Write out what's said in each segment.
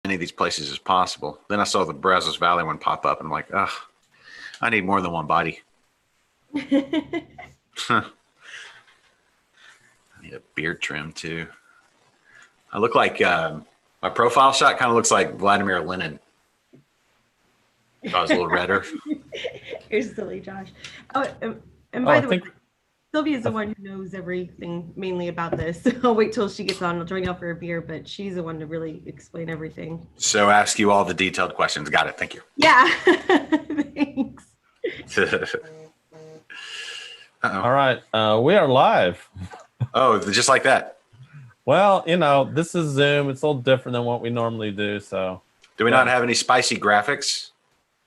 many of these places as possible. Then I saw the Brazos Valley one pop up, and I'm like, ugh, I need more than one body. I need a beard trim too. I look like my profile shot kind of looks like Vladimir Lenin. I was a little redder. You're silly, Josh. Oh, and by the way, Sylvia's the one who knows everything mainly about this. I'll wait till she gets on. I'll join out for a beer, but she's the one to really explain everything. So ask you all the detailed questions. Got it. Thank you. Yeah. Thanks. All right. We are live. Oh, just like that. Well, this is Zoom. It's a little different than what we normally do. So, do we not have any spicy graphics?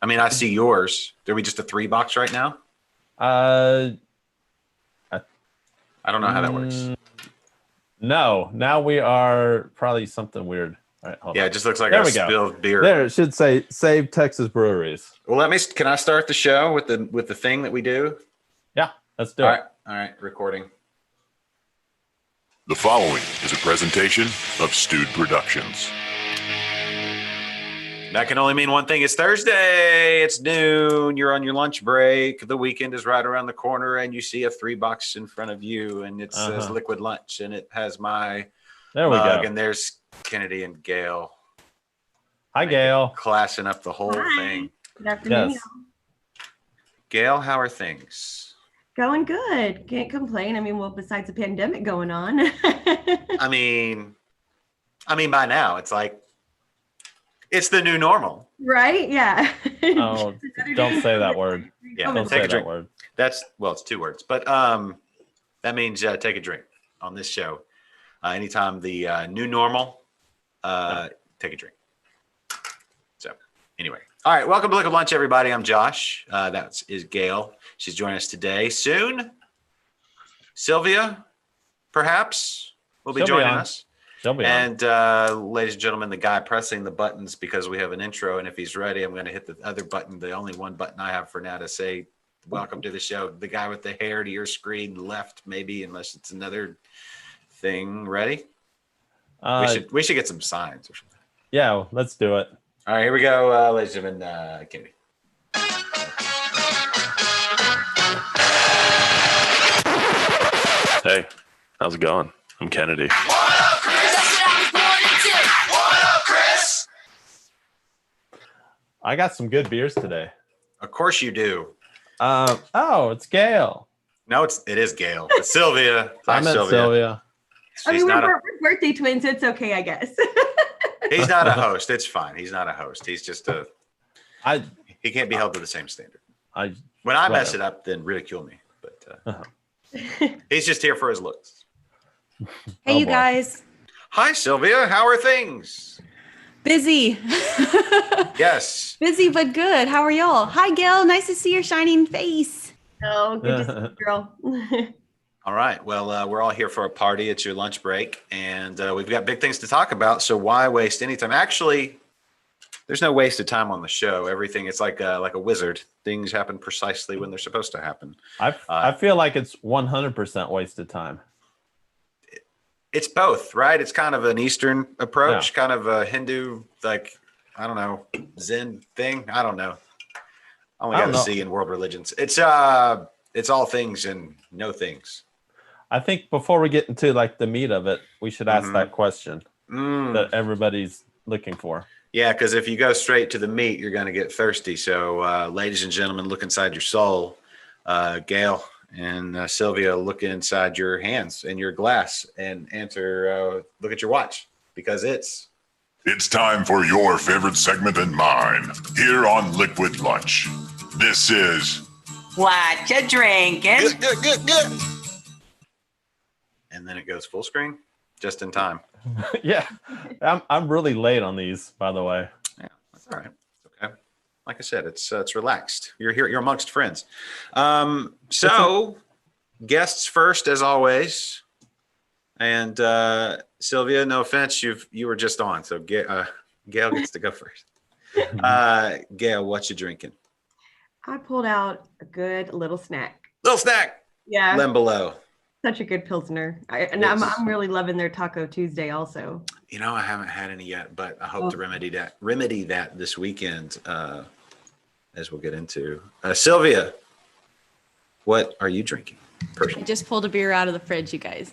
I mean, I see yours. Are we just a 3-box right now? I don't know how that works. No, now we are probably something weird. All right, hold on. It just looks like I spilled beer. There, it should say "Save Texas Breweries." Well, can I start the show with the thing that we do? Yeah, let's do it. All right, recording. The following is a presentation of Stewed Productions. That can only mean one thing. It's Thursday. It's noon. You're on your lunch break. The weekend is right around the corner, and you see a 3-box in front of you, and it says Liquid Lunch, and it has my mug, and there's Kennedy and Gail. Hi, Gail. Classing up the whole thing. Good afternoon. Yes. Gail, how are things? Going good. Can't complain. I mean, well, besides the pandemic going on. I mean, by now it's like it's the new normal, right? Yeah. Oh, don't say that word. Yeah, don't say that word. It's 2 words, but that means take a drink on this show. Anytime the new normal, take a drink. So anyway, all right, welcome to Liquid Lunch, everybody. I'm Josh. That is Gail. She's joining us today. Soon, Sylvia, perhaps, will be joining us. She'll be on. Ladies and gentlemen, the guy pressing the buttons because we have an intro, and if he's ready, I'm going to hit the other button, the only one button I have for now to say welcome to the show. The guy with the hair to your screen left, maybe, unless it's another thing. Ready? We should get some signs or something. Yeah, let's do it. All right, here we go, ladies and gentlemen. Kennedy. Hey, how's it going? I'm Kennedy. What up, Chris? That's what I was born into. What up, Chris? I got some good beers today. Of course you do. It's Gail. No, it is Gail. It's Sylvia. I met Sylvia. I mean, we're birthday twins. It's okay, I guess. He's not a host. It's fine. He's not a host. He's just he can't be held to the same standard. When I mess it up, then ridicule me. But he's just here for his looks. Hey, you guys. Hi, Sylvia. How are things? Busy. Yes. Busy, but good. How are y'all? Hi, Gail. Nice to see your shining face. Oh, good to see you, girl. All right. Well, we're all here for a party. It's your lunch break, and we've got big things to talk about. So why waste any time? Actually, there's no wasted time on the show. Everything, it's like a wizard. Things happen precisely when they're supposed to happen. I feel like it's 100% wasted time. It's both, right? It's kind of an Eastern approach, kind of a Hindu, like, I don't know, Zen thing. I don't know. I only got to see in world religions. It's all things and no things. I think before we get into like the meat of it, we should ask that question that everybody's looking for. Yeah, because if you go straight to the meat, you're going to get thirsty. So, ladies and gentlemen, look inside your soul. Gail and Sylvia, look inside your hands and your glass and answer, look at your watch, because it's time for your favorite segment and mine here on Liquid Lunch. This is What you drinking? good. And then it goes full screen just in time. Yeah, I'm really late on these, by the way. Yeah, that's all right. Okay. Like I said, it's relaxed. You're here. You're amongst friends. So guests first, as always. And Sylvia, no offense, you were just on, so Gail gets to go first. Gail, what you drinking? I pulled out a good little snack. Little snack. Yeah. Limbelow. Such a good Pilsner. I'm Yes. really loving their Taco Tuesday also. You know, I haven't had any yet, but I hope to remedy that this weekend, as we'll get into. Sylvia, what are you drinking? I just pulled a beer out of the fridge, you guys.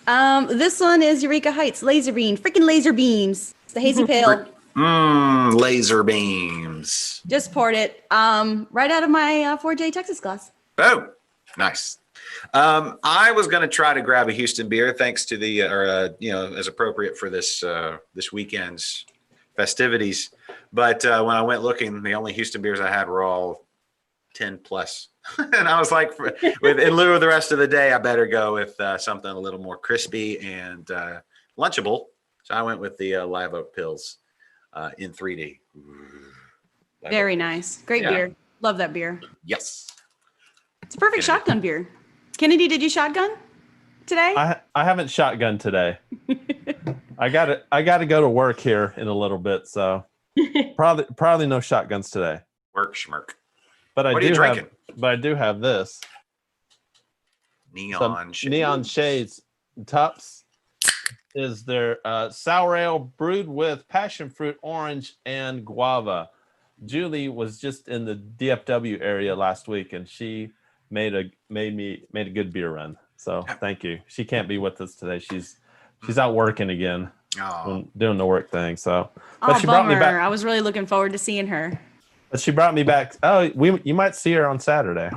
This one is Eureka Heights Laser Beam, freaking laser beams. It's the hazy pale. Laser beams. Just poured it right out of my 4J Texas glass. Oh, nice. I was going to try to grab a Houston beer, thanks to the, as appropriate for this weekend's festivities. But when I went looking, the only Houston beers I had were all 10 plus. And I was like, in lieu of the rest of the day, I better go with something a little more crispy and lunchable. So I went with the Live Oak Pills in 3D. Very nice. Great beer. Love that beer. Yes. It's a perfect shotgun beer. Kennedy, did you shotgun today? I haven't shotgun today. I got to go to work here in a little bit, so probably no shotguns today. Work schmirk. But What are you drinking? I do have this. Neon shades. Neon Shades Tups is their sour ale brewed with passion fruit, orange, and guava. Julie was just in the DFW area last week, and she made a good beer run. So thank you. She can't be with us today. She's out working again, doing the work thing. So, but she brought me back. I was really looking forward to seeing her. But she brought me back. Oh, you might see her on Saturday.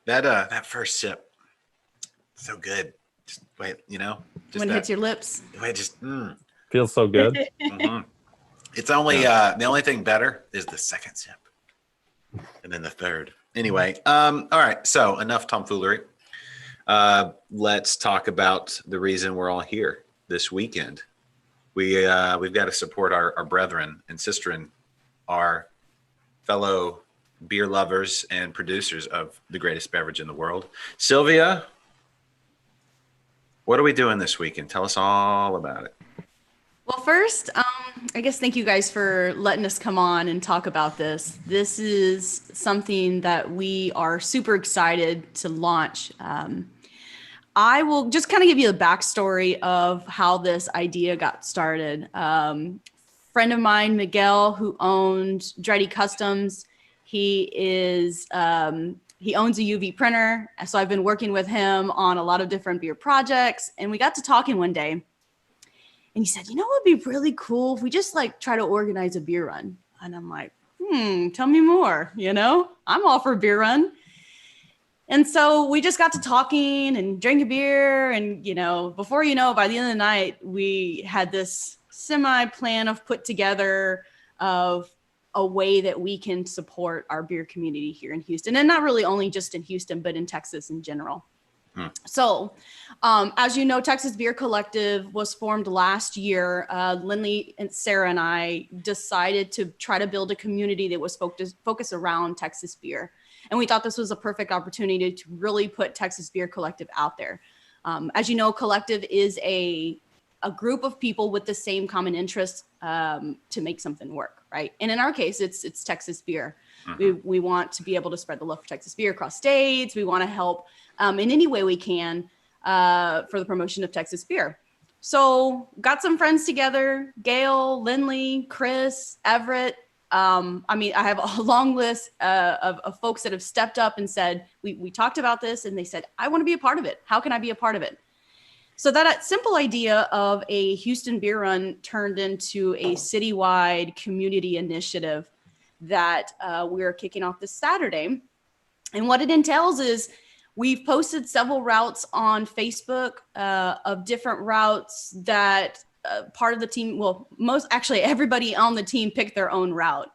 That first sip, so good. Just wait, just When it hits your lips. Wait, just Feels so good. mhm. It's only the only thing better is the second sip, and then the third. Anyway, all right. So enough tomfoolery. Let's talk about the reason we're all here this weekend. We've got to support our brethren and sisterin, our fellow beer lovers and producers of the greatest beverage in the world. Sylvia, what are we doing this weekend? Tell us all about it. Well, first, I guess thank you guys for letting us come on and talk about this. This is something that we are super excited to launch. I will just kind of give you the backstory of how this idea got started. Friend of mine, Miguel, who owned Dreddy Customs, he owns a UV printer. So I've been working with him on a lot of different beer projects, and we got to talking one day. And he said, what would be really cool if we just try to organize a beer run? And I'm like, tell me more, I'm all for a beer run. And so we just got to talking and drinking beer. And, before by the end of the night, we had this semi-plan of put together of a way that we can support our beer community here in Houston. And not really only just in Houston, but in Texas in general. So, as you know, Texas Beer Collective was formed last year. Lindley and Sarah and I decided to try to build a community that was focused around Texas beer. And we thought this was a perfect opportunity to really put Texas Beer Collective out there. As you know, Collective is a group of people with the same common interests to make something work, right? And in our case, it's Texas beer. We want to be able to spread the love for Texas beer across states. We want to help in any way we can for the promotion of Texas beer. So got some friends together, Gail, Lindley, Chris, Everett. I have a long list of folks that have stepped up and said, we talked about this, and they said, I want to be a part of it. How can I be a part of it? So that simple idea of a Houston beer run turned into a citywide community initiative that we're kicking off this Saturday. And what it entails is we've posted several routes on Facebook of different routes that part of the team, everybody on the team picked their own route.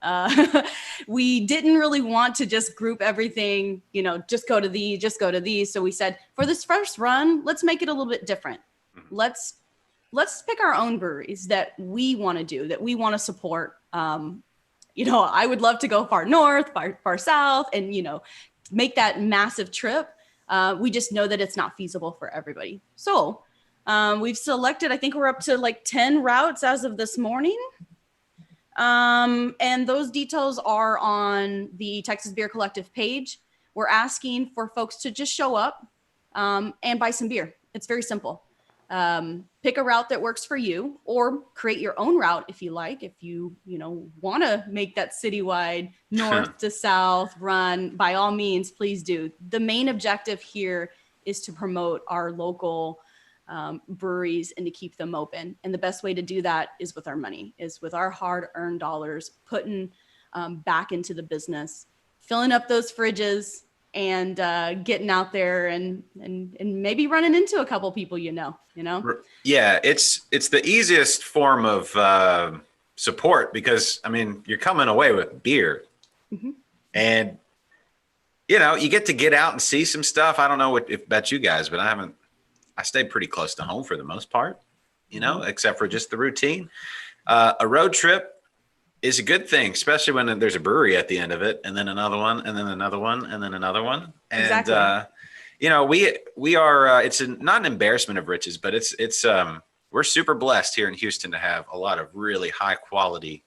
We didn't really want to just group everything, just go to these. So we said, for this first run, let's make it a little bit different. Let's pick our own breweries that we want to do, that we want to support. I would love to go far north, far south, and, make that massive trip. We just know that it's not feasible for everybody. So we've selected, I think we're up to 10 routes as of this morning. And those details are on the Texas Beer Collective page. we're asking for folks to just show up and buy some beer. It's very simple. Pick a route that works for you, or create your own route if you like. If you want to make that citywide north to south run, by all means, please do. The main objective here is to promote our local breweries and to keep them open. And the best way to do that is with our money, is with our hard-earned dollars, putting back into the business, filling up those fridges, and getting out there and maybe running into a couple people, Yeah, it's the easiest form of support, because I mean, you're coming away with beer, and you get out and see some stuff. I don't know if about you guys, but I stay pretty close to home for the most part, except for just the routine. A road trip is a good thing, especially when there's a brewery at the end of it, and then another one, and then another one, and then another one. And, exactly. we are, it's not an embarrassment of riches, but we're super blessed here in Houston to have a lot of really high quality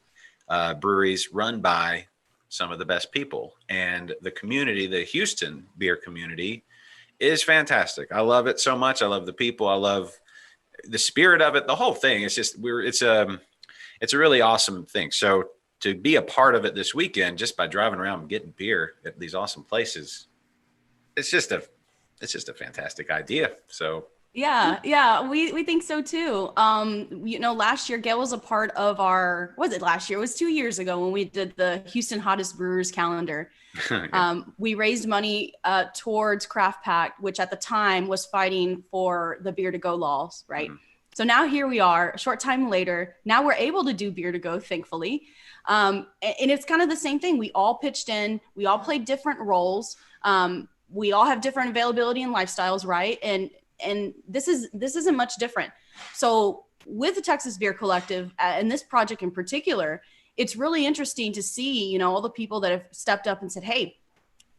breweries run by some of the best people. And the community, the Houston beer community, is fantastic. I love it so much. I love the people. I love the spirit of it, the whole thing. It's just, it's a really awesome thing. So to be a part of it this weekend, just by driving around and getting beer at these awesome places, it's just a fantastic idea. So yeah, we think so too. Last year Gail was a part of last year? It was 2 years ago when we did the Houston Hottest Brewers calendar. We raised money towards Craft Pact, which at the time was fighting for the beer to go laws, right? Mm-hmm. So now here we are, a short time later. Now we're able to do beer to go, thankfully. And it's kind of the same thing. We all pitched in. We all played different roles. We all have different availability and lifestyles, right? And this isn't much different. So with the Texas Beer Collective and this project in particular, it's really interesting to see, all the people that have stepped up and said, hey,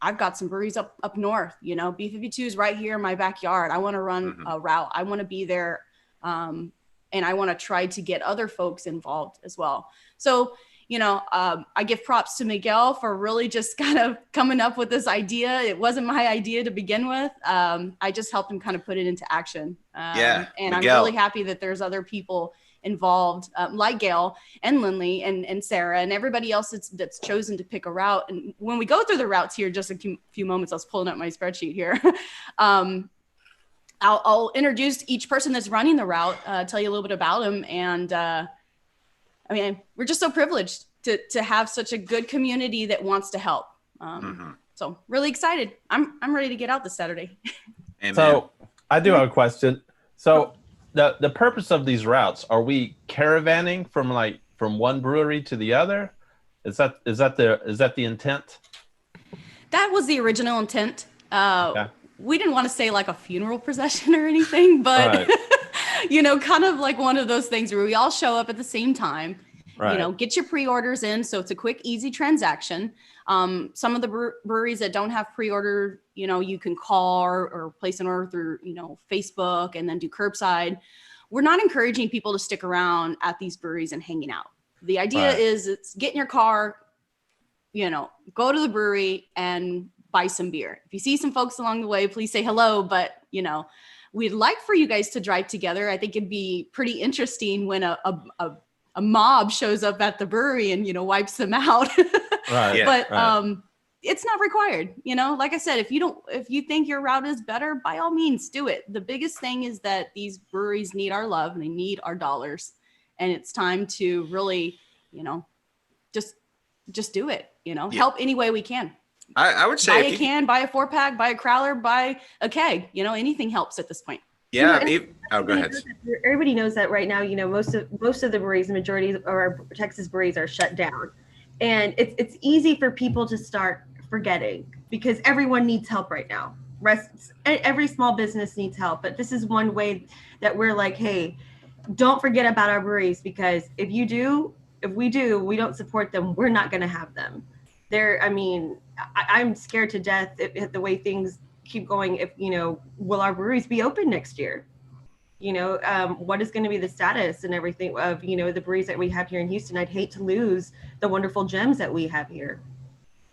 I've got some breweries up north. B52 is right here in my backyard. I want to run a route. I want to be there. And I want to try to get other folks involved as well. So, I give props to Miguel for really just kind of coming up with this idea. It wasn't my idea to begin with. I just helped him kind of put it into action. And Miguel. I'm really happy that there's other people involved, like Gail and Lindley and Sarah and everybody else that's chosen to pick a route. And when we go through the routes here, just a few moments, I was pulling up my spreadsheet here. I'll introduce each person that's running the route, tell you a little bit about them. And we're just so privileged to have such a good community that wants to help. So really excited. I'm ready to get out this Saturday. Amen. So I do have a question. So the purpose of these routes, are we caravanning from one brewery to the other? Is that the intent? That was the original intent. Okay. We didn't want to say like a funeral procession or anything, but right. Kind of like one of those things where we all show up at the same time, right. Get your pre-orders in. So it's a quick, easy transaction. Some of the breweries that don't have pre-order, you can call or place an order through, Facebook and then do curbside. We're not encouraging people to stick around at these breweries and hanging out. The idea right. is it's get in your car, go to the brewery and buy some beer. If you see some folks along the way, please say hello. But, we'd like for you guys to drive together. I think it'd be pretty interesting when a mob shows up at the brewery and, wipes them out. Right. Yeah, but right. It's not required. Like I said, if you think your route is better, by all means do it. The biggest thing is that these breweries need our love and they need our dollars. And it's time to really, just do it, help any way we can. I would say buy a can, buy a 4-pack, buy a crowler, buy a keg, anything helps at this point. Yeah. Go ahead. Everybody knows that right now, most of the breweries, the majority of our Texas breweries are shut down. And it's easy for people to start forgetting because everyone needs help right now. Every small business needs help. But this is one way that we're like, hey, don't forget about our breweries, because if we don't support them, we're not going to have them. I'm scared to death at the way things keep going. If, will our breweries be open next year? What is going to be the status and everything of, the breweries that we have here in Houston? I'd hate to lose the wonderful gems that we have here.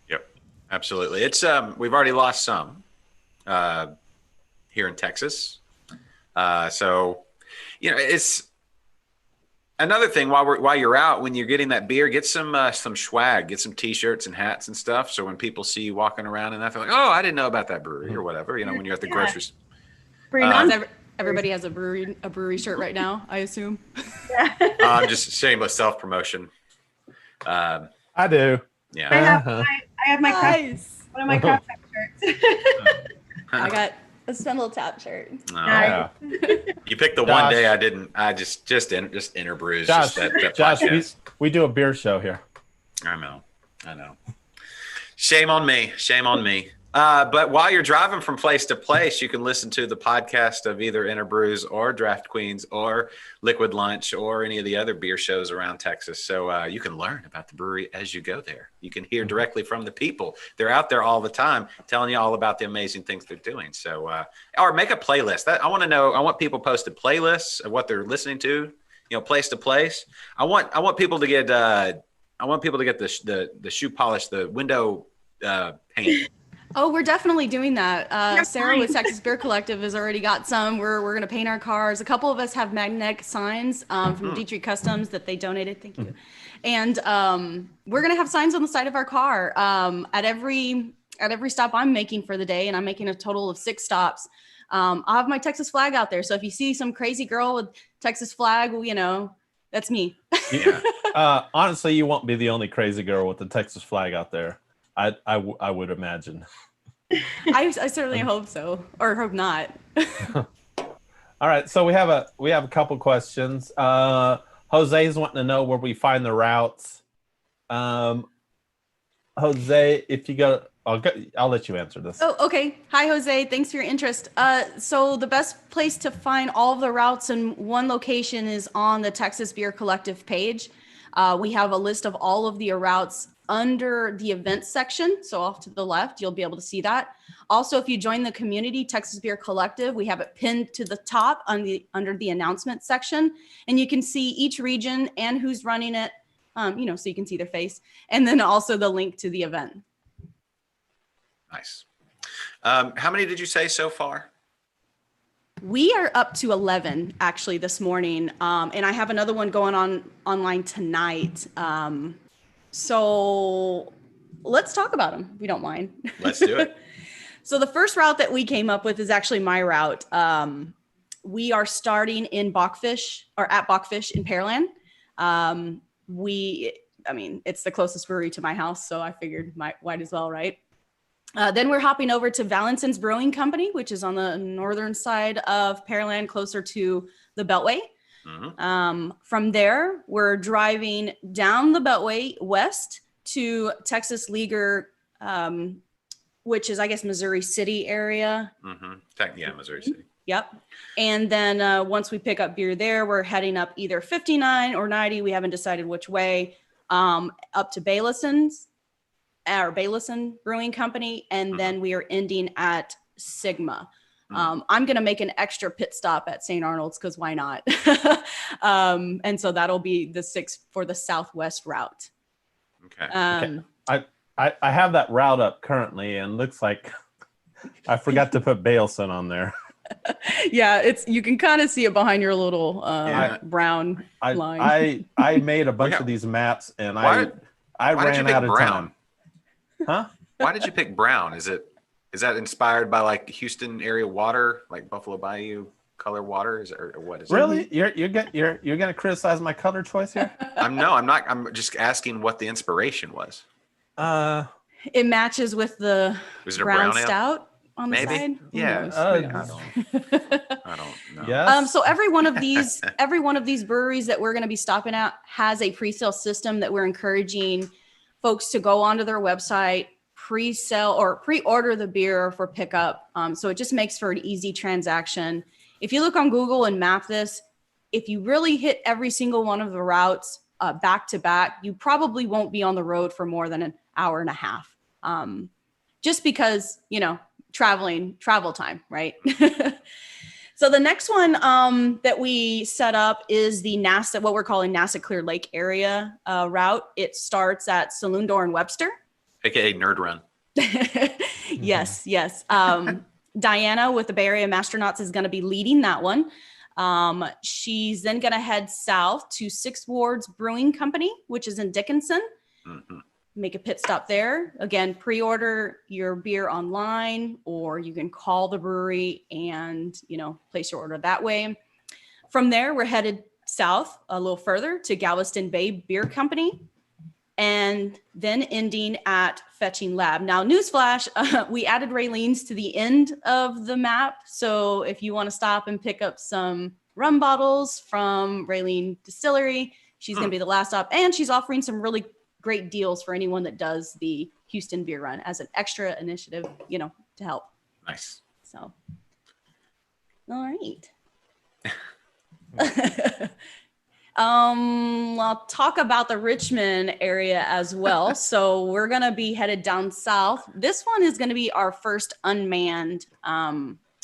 Yep. Absolutely. It's we've already lost some here in Texas. So it's another thing while you're out, when you're getting that beer, get some swag, get some t-shirts and hats and stuff. So when people see you walking around and that, they're like, oh, I didn't know about that brewery or whatever, when you're at the grocery store. Everybody has a brewery shirt right now, I assume. I'm just shameless self-promotion. I do. Yeah. I have my craft, Nice. one of my craft shirts. I got a Spindle Tap shirt. No. Yeah. You picked the Josh. one day I didn't. I just Interbrews. Josh, Just that Josh, podcast. we do a beer show here. I know. Shame on me. But while you're driving from place to place, you can listen to the podcast of either Interbrews or Draft Queens or Liquid Lunch or any of the other beer shows around Texas. So you can learn about the brewery as you go there. You can hear directly from the people. They're out there all the time telling you all about the amazing things they're doing. So, or make a playlist. I want to know. I want people posted playlists of what they're listening to. Place to place. I want people to get. I want people to get the shoe polish, the window paint. Oh, we're definitely doing that. Yeah, Sarah with fine. Texas Beer Collective has already got some. We're going to paint our cars. A couple of us have magnetic signs from Dietrich Customs that they donated. Thank you. And we're going to have signs on the side of our car at every stop I'm making for the day, and I'm making a total of 6 stops. I'll have my Texas flag out there. So if you see some crazy girl with Texas flag, that's me. Yeah. Honestly, you won't be the only crazy girl with the Texas flag out there. I would imagine. I certainly hope so, or hope not. All right, so we have a couple questions. Jose's wanting to know where we find the routes. Jose, if you go, I'll let you answer this. Oh, okay. Hi, Jose. Thanks for your interest. So the best place to find all of the routes in one location is on the Texas Beer Collective page. We have a list of all of the routes under the events section. So off to the left, you'll be able to see that. Also, if you join the community, Texas Beer Collective, we have it pinned to the top under the announcement section. And you can see each region and who's running it, so you can see their face. And then also the link to the event. Nice. How many did you say so far? We are up to 11 actually this morning. And I have another one going on online tonight. So let's talk about them, if we don't mind. Let's do it. So the first route that we came up with is actually my route. We are starting in Bachfish, or at Bachfish in Pearland. It's the closest brewery to my house, so I figured might as well, right? Then we're hopping over to Vallenson's Brewing Company, which is on the northern side of Pearland, closer to the Beltway. Mm-hmm. From there, we're driving down the Beltway west to Texas Leaguer, which is, I guess, Missouri City area. Mm-hmm. Yeah, Missouri City. Yep. And then once we pick up beer there, we're heading up either 59 or 90. We haven't decided which way, up to Baylison Brewing Company. And then we are ending at Sigma. I'm going to make an extra pit stop at St. Arnold's because why not? And so that'll be the 6th for the Southwest route. Okay. I have that route up currently, and looks like I forgot to put Bailson on there. Yeah, you can kind of see it behind your little brown I line. made a bunch of these maps, and Why I did you ran pick out of brown? time. Huh? Why did you pick brown? Is that inspired by like Houston area water, like Buffalo Bayou color water? Or what is Really? it? You're gonna criticize my color choice here? I'm not. I'm just asking what the inspiration was. It matches with the Was it a brown brown ale? stout on the Maybe. side. Who Yeah. knows? I don't know. Yes. So every one of these breweries that we're going to be stopping at has a pre-sale system that we're encouraging folks to go onto their website, pre-sell or pre-order the beer for pickup. So it just makes for an easy transaction. If you look on Google and map this, if you really hit every single one of the routes back to back, you probably won't be on the road for more than an hour and a half. Just because, travel time, right? So the next one that we set up is the NASA, what we're calling NASA Clear Lake area route. It starts at Saloon Door and Webster. AKA Nerd Run. Yes, yes. Diana with the Bay Area Mastronauts is going to be leading that one. She's then going to head south to Six Wards Brewing Company, which is in Dickinson. Mhm. Make a pit stop there. Again, pre-order your beer online, or you can call the brewery and, place your order that way. From there, we're headed south a little further to Galveston Bay Beer Company, and then ending at Fetching Lab. Now, newsflash, we added Raylene's to the end of the map. So if you want to stop and pick up some rum bottles from Raylene Distillery, she's going to be the last stop. And she's offering some really great deals for anyone that does the Houston Beer Run as an extra initiative, to help. Nice. So, all right. I'll talk about the Richmond area as well. So we're going to be headed down south. This one is going to be our first unmanned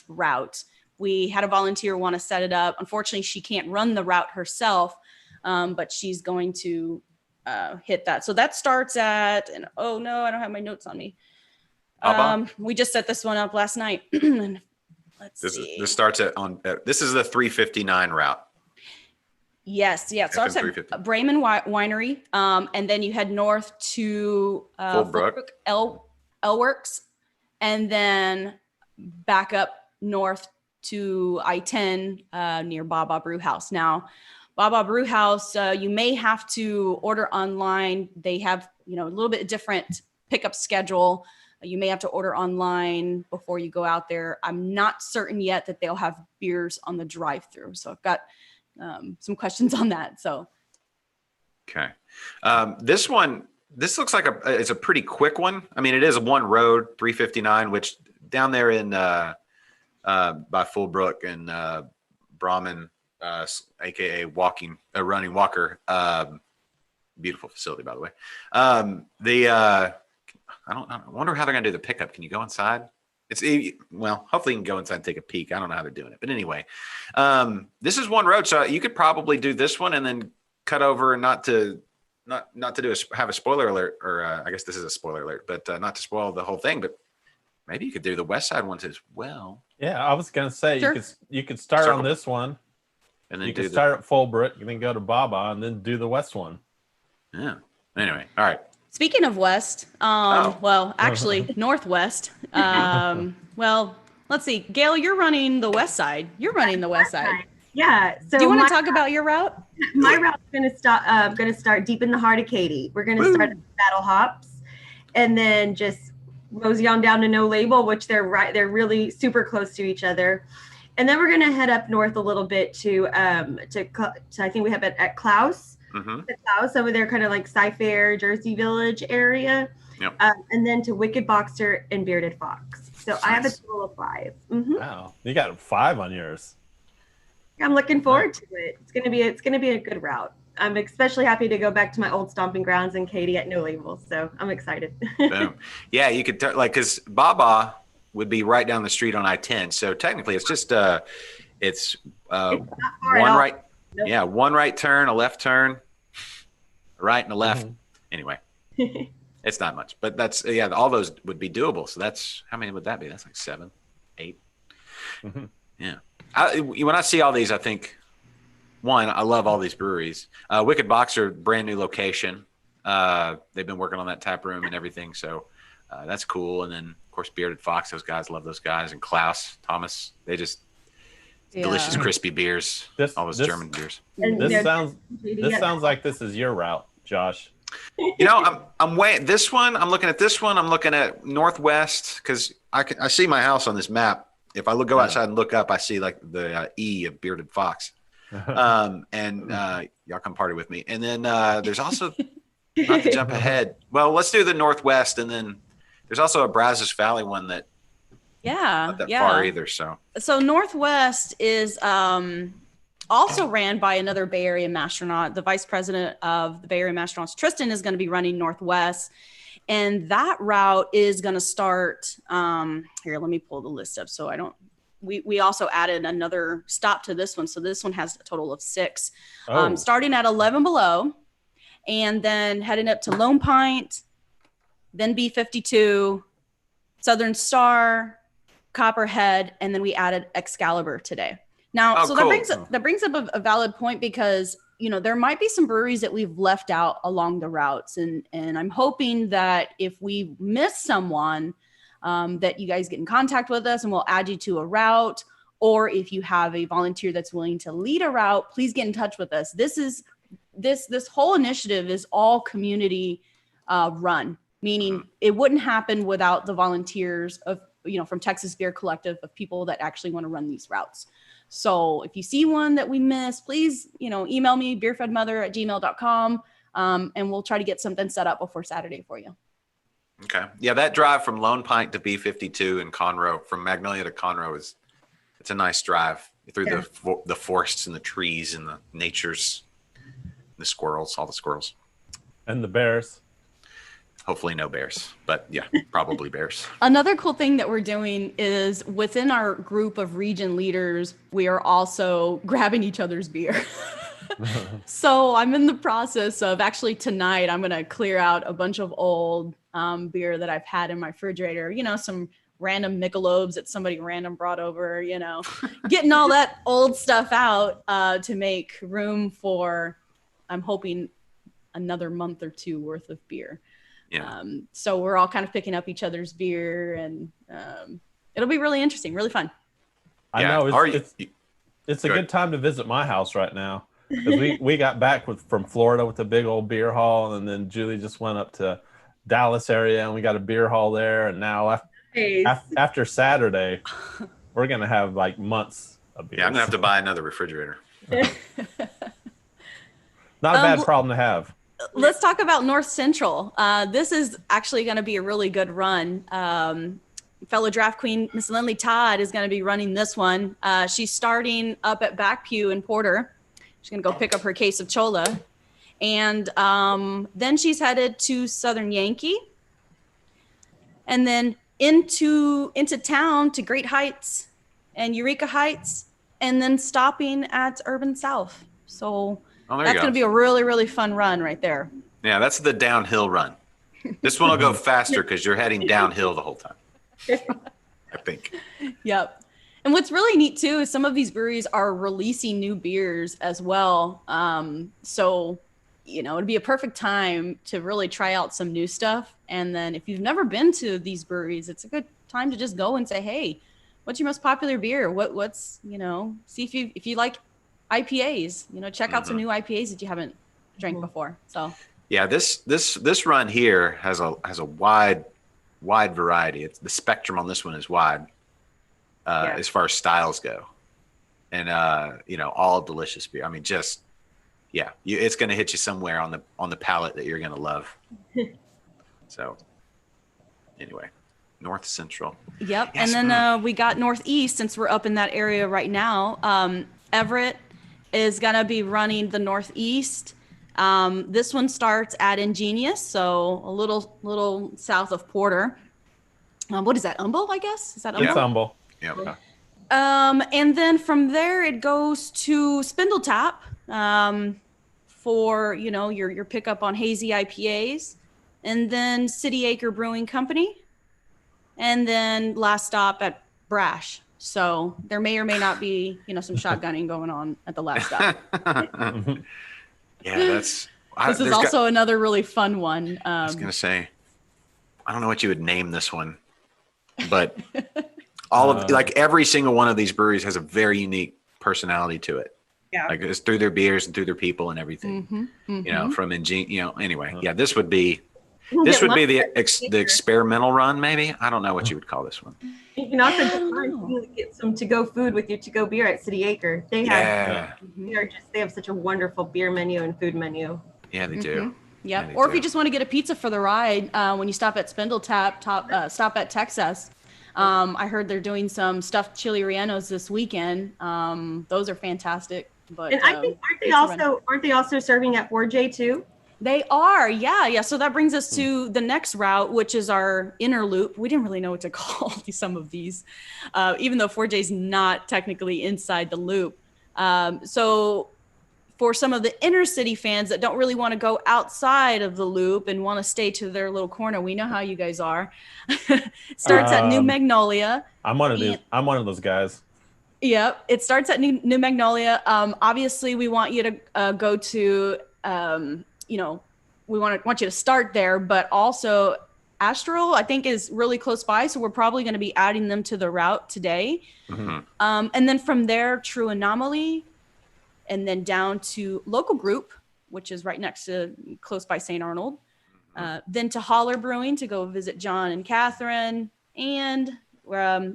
route. We had a volunteer want to set it up. Unfortunately, she can't run the route herself, but she's going to hit that. So that starts at, and oh no, I don't have my notes on me. We just set this one up last night. Let's see. This starts this is the 359 route. Yes, yeah. It starts at Brayman Winery, and then you head north to Fullbrook Elworks, and then back up north to I-10 near Baba Brew House. Now, Baba Brew House, you may have to order online. They have, a little bit different pickup schedule. You may have to order online before you go out there. I'm not certain yet that they'll have beers on the drive-through. So I've got some questions on that. So, okay. This looks like it's a pretty quick one. I mean, it is one road, 359, which down there in by Fullbrook and Brahman, aka Running Walker, beautiful facility, by the way. I wonder how they're gonna do the pickup. Can you go inside? Hopefully you can go inside and take a peek. I don't know how they're doing it, but anyway, this is one road, so you could probably do this one and then cut over, and not to have a spoiler alert, or I guess this is a spoiler alert, but not to spoil the whole thing. But maybe you could do the west side ones as well. Yeah, I was gonna say Sure. you could start on this one, And then you could start at Fullbrook, and then go to Baba, and then do the west one. Yeah. Anyway, all right. speaking of west, well, actually northwest. Well, let's see. Gail, you're running the west side. You're running the west side. Yeah. So Do you want to talk about your route? my route's gonna start deep in the heart of Katy. We're gonna start at Battle Hops, and then just mosey on down to No Label, which they're really super close to each other. And then we're gonna head up north a little bit to I think we have it at Klaus. Mm-hmm. Klaus over there, kind of like Cy-Fair, Jersey Village area. Yep. And then to Wicked Boxer and Bearded Fox. So I have a total of 5. Mhm. Wow, you got 5 on yours. I'm looking forward to it. It's gonna be a good route. I'm especially happy to go back to my old stomping grounds in Katy at No Label. So I'm excited. Boom. Yeah, you could because Baba would be right down the street on I-10. So technically, it's just it's not far at one all. right. Nope. Yeah, one right turn, a left turn, a right and a left. Anyway, it's not much, but that's all those would be doable. So that's how many would that be? That's like 7, 8. Yeah. When I see all these, I think, one, I love all these breweries. Wicked Boxer, brand new location. They've been working on that tap room and everything, so that's cool. And then, of course, Bearded Fox. Those guys love those guys. And Klaus, Thomas, they just delicious crispy beers. All those German beers. And, This you know, sounds like this is your route, Josh. I'm this one. I'm looking at this one. I'm looking at Northwest because I see my house on this map. If I go outside and look up, I see like the E of Bearded Fox. And y'all come party with me. And then there's also, not to jump ahead, well, let's do the Northwest, and then there's also a Brazos Valley one that not that far either. So Northwest is also ran by another Bay Area Mastronaut. The vice president of the Bay Area Mastronauts, Tristan, is going to be running Northwest. And that route is going to start here. Let me pull the list up so I don't. We also added another stop to this one. So this one has a total of 6, starting at 11 Below, and then heading up to Lone Pint, then B52, Southern Star, Copperhead, and then we added Excalibur today. Now, Oh, so cool. that brings up a valid point, because there might be some breweries that we've left out along the routes, and I'm hoping that if we miss someone, that you guys get in contact with us and we'll add you to a route. Or if you have a volunteer that's willing to lead a route, please get in touch with us. This whole initiative is all community run, meaning it wouldn't happen without the volunteers of from Texas Beer Collective, of people that actually want to run these routes. So if you see one that we missed, please email me, beerfedmother@gmail.com, and we'll try to get something set up before Saturday for you. Okay. Yeah, that drive from Lone Pint to B52 and Conroe, from Magnolia to Conroe, it's a nice drive through the forests and the trees and the natures, the squirrels, all the squirrels. And the bears. Hopefully no bears, but yeah, probably bears. Another cool thing that we're doing is within our group of region leaders, we are also grabbing each other's beer. So I'm in the process of, actually tonight, I'm going to clear out a bunch of old beer that I've had in my refrigerator, some random Michelobes that somebody random brought over, getting all that old stuff out to make room for, I'm hoping, another month or two worth of beer. Yeah. So we're all kind of picking up each other's beer, and it'll be really interesting, really fun. I Yeah. know Are it's a Good. good time to visit my house right now, because we got back from Florida with a big old beer haul, and then Julie just went up to Dallas area and we got a beer haul there, and now after Saturday we're gonna have like months of beer. Yeah, I'm gonna have to buy another refrigerator. Not a bad problem to have. Let's talk about North Central. This is actually going to be a really good run. Fellow draft queen, Miss Lindley Todd, is going to be running this one. She's starting up at Back Pew in Porter. She's going to go pick up her case of Chola. And then she's headed to Southern Yankee. And then into town to Great Heights and Eureka Heights, and then stopping at Urban South. So that's going to be a really, really fun run right there. Yeah, that's the downhill run. This one will go faster because you're heading downhill the whole time, I think. Yep. And what's really neat too is some of these breweries are releasing new beers as well. So, it'd be a perfect time to really try out some new stuff. And then if you've never been to these breweries, it's a good time to just go and say, hey, what's your most popular beer? What's, see if you like IPAs, check out some new IPAs that you haven't drank before. So yeah, this run here has a wide variety. It's the spectrum on this one is wide as far as styles go, and all delicious beer. I mean, just it's going to hit you somewhere on the palate that you're going to love. So anyway, North Central. Yep. Yes. And then we got Northeast, since we're up in that area right now. Everett is going to be running the Northeast. This one starts at Ingenious, so a little south of Porter. What is that, Humble, I guess? Is that Humble? It's humble. Yeah. And then from there, it goes to Spindletap for, your pickup on hazy IPAs. And then City Acre Brewing Company. And then last stop at Brash. So there may or may not be, some shotgunning going on at the last stop. Yeah, that's. This is also another really fun one. I was gonna say, I don't know what you would name this one, but every single one of these breweries has a very unique personality to it. Yeah. Like it's through their beers and through their people and everything. From anyway. Yeah, this would be the experimental run, maybe. I don't know what you would call this one. You can also get some to-go food with your to-go beer at City Acre. They have such a wonderful beer menu and food menu. Yeah, they do. Yep. Or if you just want to get a pizza for the ride, when you stop at Spindletap, stop at Texas. I heard they're doing some stuffed chili rellenos this weekend. Those are fantastic. But and I think aren't they also serving at 4J too? They are, yeah. So that brings us to the next route, which is our inner loop. We didn't really know what to call some of these, even though 4J is not technically inside the loop. So for some of the inner city fans that don't really want to go outside of the loop and want to stay to their little corner, we know how you guys are. Starts at New Magnolia. I'm one of those guys. Yep, it starts at New Magnolia. Obviously, we want you to go to, we want you to start there, but also Astral, I think, is really close by, so we're probably going to be adding them to the route today. Mm-hmm. And then from there, True Anomaly, and then down to Local Group, which is right next to close by St. Arnold. Then to Holler Brewing to go visit John and Catherine, and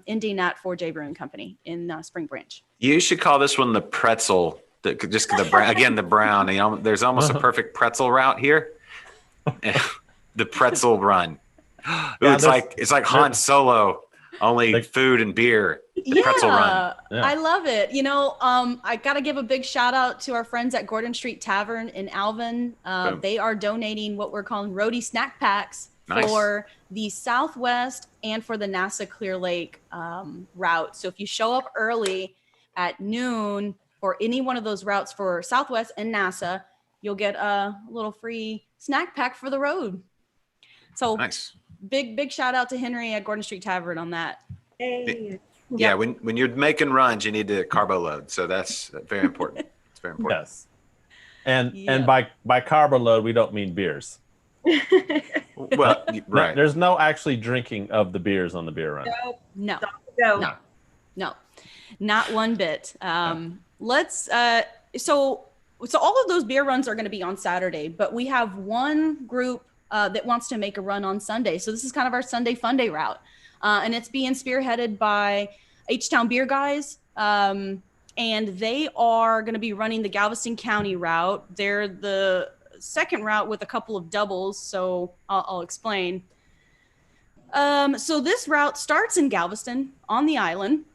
ending at 4J Brewing Company in Spring Branch. You should call this one the pretzel. Just the brown. You know, there's almost a perfect pretzel route here. The pretzel run. Ooh, it's like Han Solo, only food and beer. The pretzel run. Yeah. I love it. You know, I got to give a big shout out to our friends at Gordon Street Tavern in Alvin. They are donating what we're calling roadie snack packs for the Southwest and for the NASA Clear Lake route. So if you show up early at noon for any one of those routes for Southwest and NASA, you'll get a little free snack pack for the road. So big shout out to Henry at Gordon Street Tavern on that. Hey. Yeah, when you're making runs, you need to carbo load. So that's very important. It's very important. Yes. And by carbo load, we don't mean beers. Well, right. There's no actually drinking of the beers on the beer run. No, Go. no, not one bit. Let's so all of those beer runs are going to be on Saturday, but we have one group that wants to make a run on Sunday. So this is kind of our Sunday Fun Day route. And it's being spearheaded by H-Town Beer Guys. And they are going to be running the Galveston County route. They're the second route with a couple of doubles. So I'll explain. So this route starts in Galveston on the island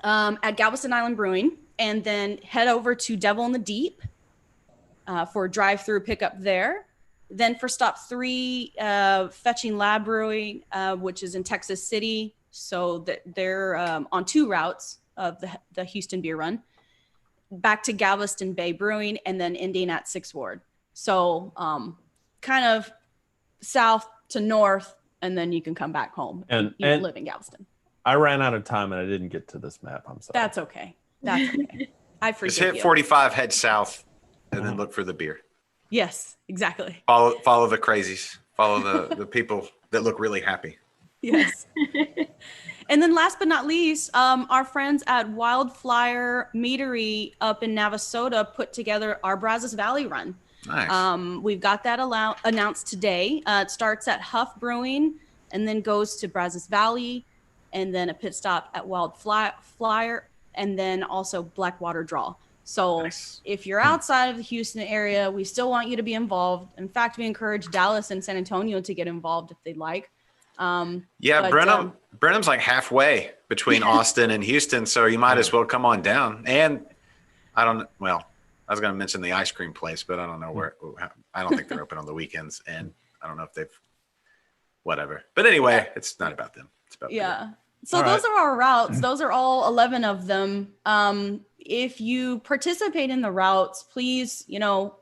at Galveston Island Brewing, and then head over to Devil in the Deep for drive-through pickup there. Then for stop 3, Fetching Lab Brewing, which is in Texas City. So they're on 2 routes of the Houston Beer Run. Back to Galveston Bay Brewing, and then ending at 6th Ward. So kind of south to north, and then you can come back home and live in Galveston. I ran out of time and I didn't get to this map. I'm sorry. That's okay. I forgive Just hit you. 45, head south, and then look for the beer. Yes, exactly. Follow the crazies. Follow the people that look really happy. Yes. And then last but not least, our friends at Wildflyer Meadery up in Navasota put together our Brazos Valley Run. Nice. We've got that announced today. It starts at Huff Brewing and then goes to Brazos Valley, and then a pit stop at Wildflyer, and then also Blackwater Draw. So if you're outside of the Houston area, we still want you to be involved. In fact, we encourage Dallas and San Antonio to get involved if they'd like. Brenham's like halfway between Austin and Houston, so you might as well come on down. And I was going to mention the ice cream place, but I don't know where. I don't think they're open on the weekends, and I don't know if they've whatever. But anyway, it's not about them. It's about beer. So those are our routes. Those are all 11 of them. If you participate in the routes, please,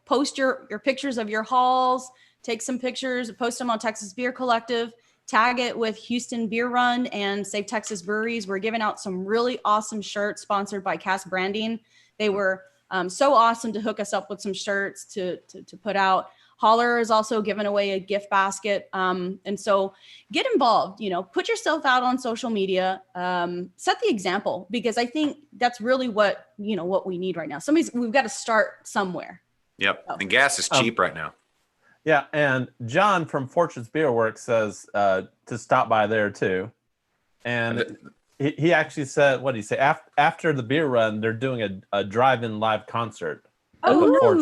post your pictures of your hauls, take some pictures, post them on Texas Beer Collective, tag it with Houston Beer Run and Save Texas Breweries. We're giving out some really awesome shirts sponsored by Cass Branding. They were so awesome to hook us up with some shirts to put out. Holler is also giving away a gift basket. And so get involved, put yourself out on social media, set the example, because I think that's really what we need right now. We've got to start somewhere. Yep. And gas is cheap right now. Yeah. And John from Fortune's Beer Works says to stop by there too. And he actually said, what did he say? After the beer run, they're doing a drive-in live concert. Oh,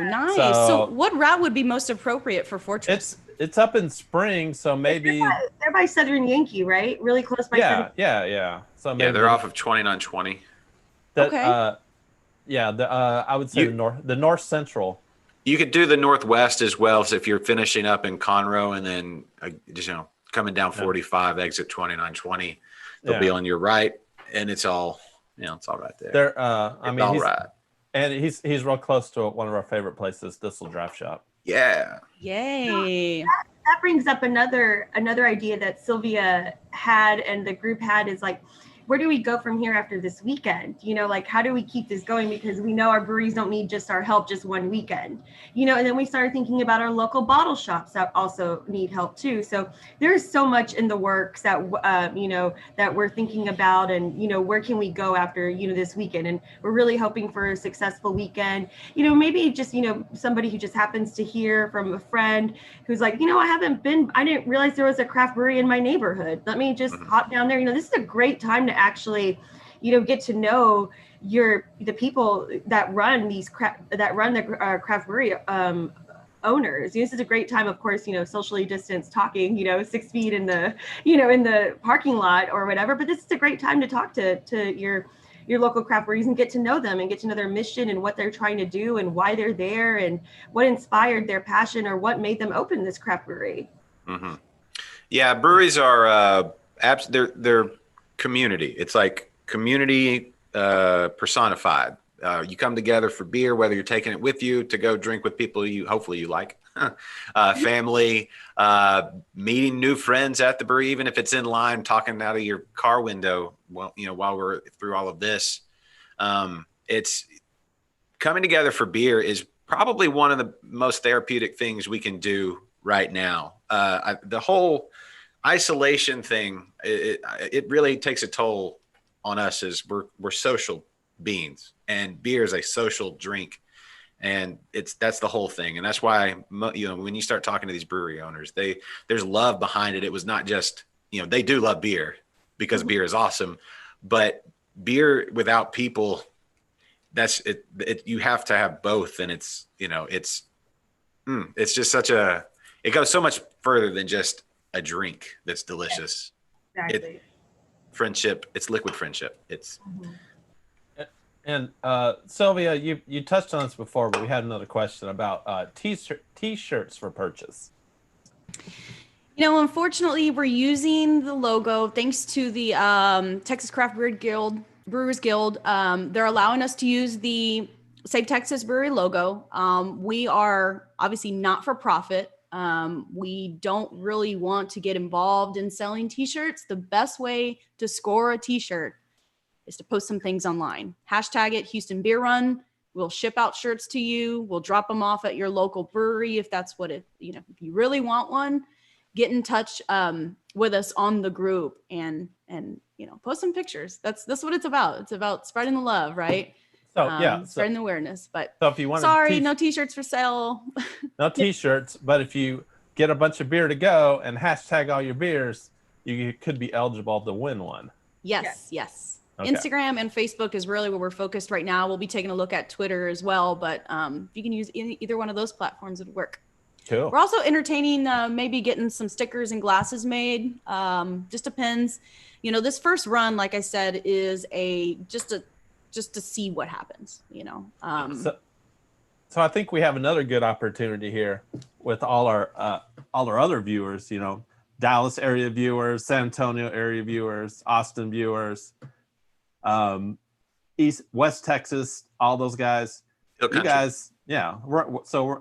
nice. So what route would be most appropriate for Fortress? It's up in Spring, so maybe they're by Southern Yankee, right? Really close by. Yeah. So maybe they're off of 2920. Okay. I would say the North Central. You could do the Northwest as well, so if you're finishing up in Conroe and then coming down 45, exit 2920, they'll be on your right, and it's all right there. They're And he's real close to one of our favorite places, Thistle Draft Shop. Yeah. Yay. That brings up another idea that Sylvia had and the group had, is like, where do we go from here after this weekend? You know, like, how do we keep this going? Because we know our breweries don't need just our help just one weekend, you know. And then we started thinking about our local bottle shops that also need help too. So there's so much in the works that you know, that we're thinking about, and you know, where can we go after, you know, this weekend? And we're really hoping for a successful weekend. You know, maybe just, you know, somebody who just happens to hear from a friend who's like, you know, I didn't realize there was a craft brewery in my neighborhood. Let me just hop down there. You know, this is a great time to actually, you know, get to know the people that run the craft brewery owners. This is a great time, of course, you know, socially distanced talking, you know, 6 feet in the, you know, in the parking lot or whatever. But this is a great time to talk to your local craft breweries and get to know them and get to know their mission and what they're trying to do and why they're there and what inspired their passion or what made them open this craft brewery. Mm-hmm. Yeah, breweries are they're community. It's like community personified. You come together for beer, whether you're taking it with you to go drink with people hopefully you like, family, meeting new friends at the brewery, even if it's in line, talking out of your car window. Well, you know, while we're through all of this, it's coming together for beer is probably one of the most therapeutic things we can do right now. The whole isolation thing, it really takes a toll on us as we're social beings, and beer is a social drink, and that's the whole thing. And that's why, you know, when you start talking to these brewery owners, there's love behind it. It was not just, you know, they do love beer because beer is awesome, but beer without people, that's it. You have to have both, and it's, you know, it's just it goes so much further than just a drink that's delicious. Exactly. Friendship, it's liquid friendship. It's And Sylvia, you touched on this before, but we had another question about t-shirts for purchase. You know, unfortunately, we're using the logo thanks to the Texas Craft Brewers Guild. They're allowing us to use the Save Texas Brewery logo. We are obviously not for profit. We don't really want to get involved in selling t-shirts. The best way to score a t-shirt is to post some things online. Hashtag it Houston Beer Run. We'll ship out shirts to you. We'll drop them off at your local brewery if that's what it, you know, if you really want one, get in touch with us on the group and you know, post some pictures. That's what it's about. It's about spreading the love, right? So spreading the awareness. But so if you want, no t-shirts for sale. No t-shirts, but if you get a bunch of beer to go and hashtag all your beers, you could be eligible to win one. Yes. Okay. Instagram and Facebook is really where we're focused right now. We'll be taking a look at Twitter as well, but if you can use either one of those platforms, it would work. Cool. We're also entertaining maybe getting some stickers and glasses made. Just depends. You know, this first run, like I said, is just to see what happens. You know. So I think we have another good opportunity here with all our other viewers. You know, Dallas area viewers, San Antonio area viewers, Austin viewers, West Texas, all those guys. You guys, yeah.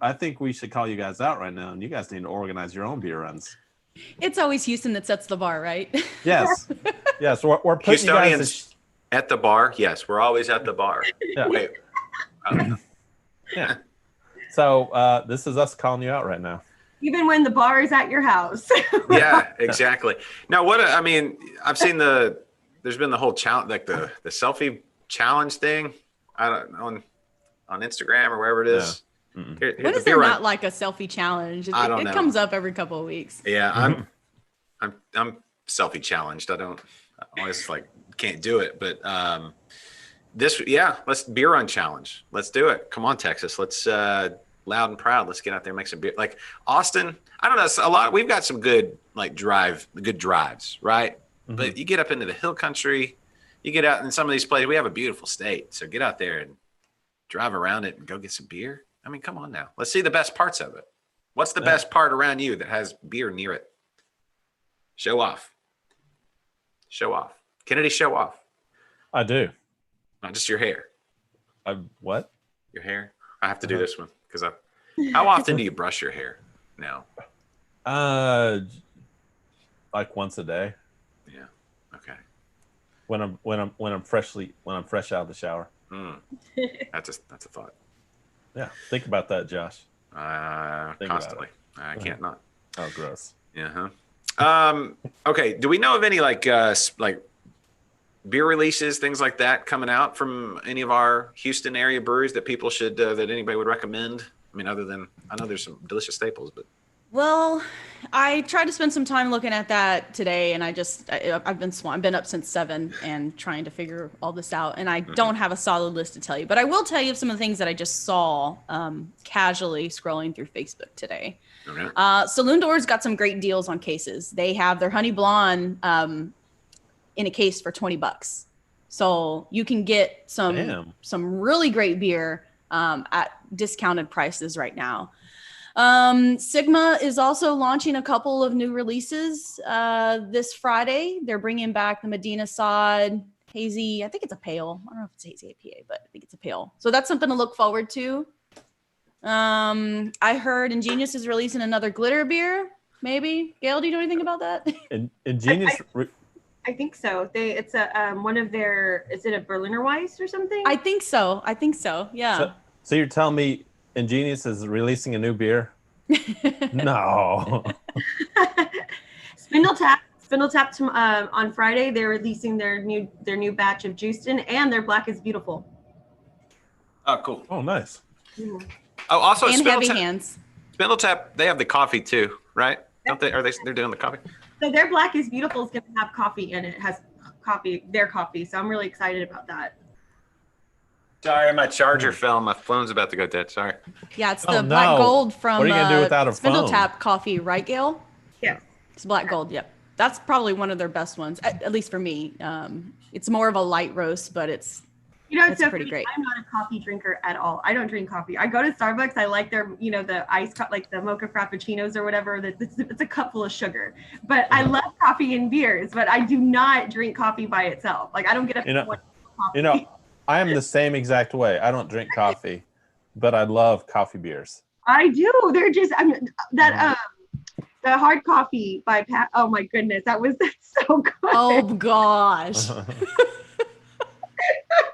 I think we should call you guys out right now, and you guys need to organize your own beer runs. It's always Houston that sets the bar, right? Yes. We're putting you guys at the bar. Yes, we're always at the bar. Yeah. Wait. Yeah. So this is us calling you out right now. Even when the bar is at your house. Yeah, exactly. Now, I've seen there's been the whole challenge, like the selfie challenge thing. I don't know, on Instagram or wherever it is. Yeah. What is there not like a selfie challenge? It comes up every couple of weeks. Yeah, I'm selfie challenged. I always can't do it, but let's beer run challenge. Let's do it. Come on, Texas. Let's loud and proud. Let's get out there and make some beer. Like Austin, I don't know. We've got some good good drives, right? Mm-hmm. But you get up into the hill country, you get out in some of these places. We have a beautiful state, so get out there and drive around it and go get some beer. I mean, come on now. Let's see the best parts of it. What's the best part around you that has beer near it? Show off. Show off. Kennedy, show off. I do. Not just your hair. What? Your hair? I have to do this one because how often do you brush your hair now? Like once a day Yeah. Okay. when I'm fresh out of the shower. That's a thought. Yeah, think about that, Josh. Think about Constantly. I can't not. Oh, gross. Yeah. Okay. Do we know of any like beer releases, things like that coming out from any of our Houston area breweries that people should that anybody would recommend? I mean, other than I know there's some delicious staples, but Well, I tried to spend some time looking at that today, and I've been swamped. I've been up since 7 and trying to figure all this out, and I don't have a solid list to tell you. But I will tell you some of the things that I just saw casually scrolling through Facebook today. okay. Saloon Doors got some great deals on cases. They have their Honey Blonde in a case for $20, so you can get some really great beer at discounted prices right now. Sigma is also launching a couple of new releases this Friday. They're bringing back the Medina Sod Hazy. I think it's a pale. I don't know if it's Hazy APA, but I think it's a pale. So that's something to look forward to. I heard Ingenious is releasing another glitter beer. Maybe. Gail, do you know anything about that? Ingenious. I think so. It's a one of their. Is it a Berliner Weiss or something? I think so. Yeah. So you're telling me Ingenious is releasing a new beer? No. Spindle Tap on Friday. They're releasing their new batch of Juiced-In and their Black is Beautiful. Oh, cool. Oh, nice. Mhm. Oh, also And Spindle Heavy Tap. Hands. Spindle Tap. They have the coffee too, right? Don't they? They're doing the coffee? So their Black is Beautiful is going to have coffee in it. It has their coffee. So I'm really excited about that. Sorry, my charger fell. My phone's about to go dead. Sorry. Yeah, it's Oh, the Black no. Gold from What are you gonna do without a Spindle phone? Tap coffee, right, Gail? Yes. It's Black Gold. Yep. That's probably one of their best ones, at least for me. It's more of a light roast, but it's It's It's so pretty funny. great. I'm not a coffee drinker at all. I don't drink coffee. I go to Starbucks. I like their, the ice, like the mocha frappuccinos or whatever. It's a cup full of sugar. But I love coffee and beers. But I do not drink coffee by itself. Like I don't get a coffee. I am the same exact way. I don't drink coffee, but I love coffee beers. I do. They're just the hard coffee by Pat. Oh my goodness, that's so good. oh gosh.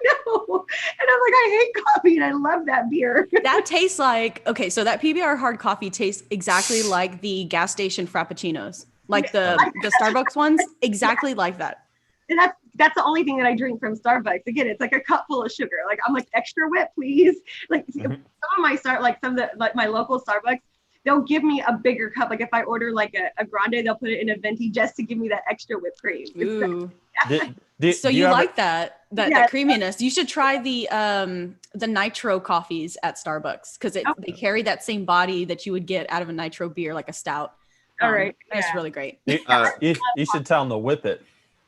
No. And I'm like, I hate coffee and I love that beer. That tastes like so that PBR hard coffee tastes exactly like the gas station frappuccinos, like the Starbucks ones, exactly like that. And that's the only thing that I drink from Starbucks. Again, it's like a cup full of sugar. Like I'm like, extra whip, please. Like some of my my local Starbucks, they'll give me a bigger cup. Like if I order like a grande, they'll put it in a venti just to give me that extra whipped cream. Ooh. Do So you ever- like that creaminess. You should try the nitro coffees at Starbucks because they carry that same body that you would get out of a nitro beer, like a stout. All right. And it's Yeah. really great. You should tell them to whip it.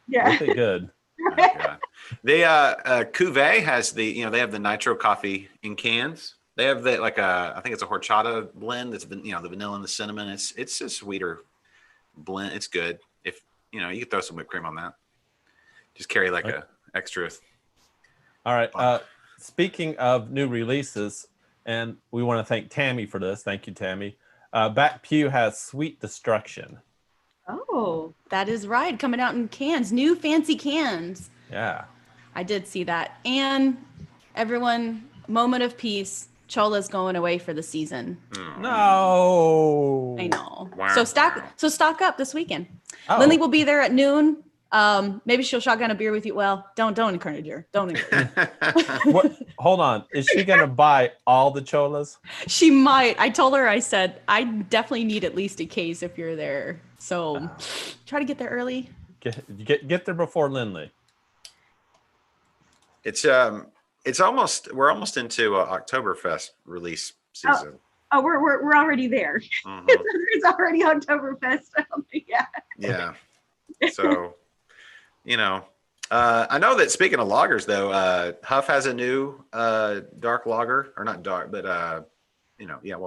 Yeah. Whip it good. Oh, God. They Cuvée has they have the nitro coffee in cans. They have I think it's a horchata blend. It's the vanilla and the cinnamon. It's a sweeter blend. It's good. If you could throw some whipped cream on that. Just carry like a extra. All right. Speaking of new releases, and we want to thank Tammy for this. Thank you, Tammy. Back Pew has Sweet Destruction. Oh. That is right. Coming out in cans, new fancy cans. Yeah. I did see that. And everyone, moment of peace. Chola's going away for the season. No. I know. Wow. So stock up this weekend. Oh. Lindley will be there at noon. Maybe she'll shotgun a beer with you. Well, don't encourage her. Don't encourage her. What? Hold on. Is she going to buy all the cholas? She might. I told her, I said, I definitely need at least a case if you're there. So try to get there early. Get there before Lindley. We're almost into Oktoberfest release season. Oh, we're already there. Mhm. It's already Oktoberfest. Yeah. Yeah. So, I know that speaking of lagers, though, Huff has a new dark lager, or not dark, but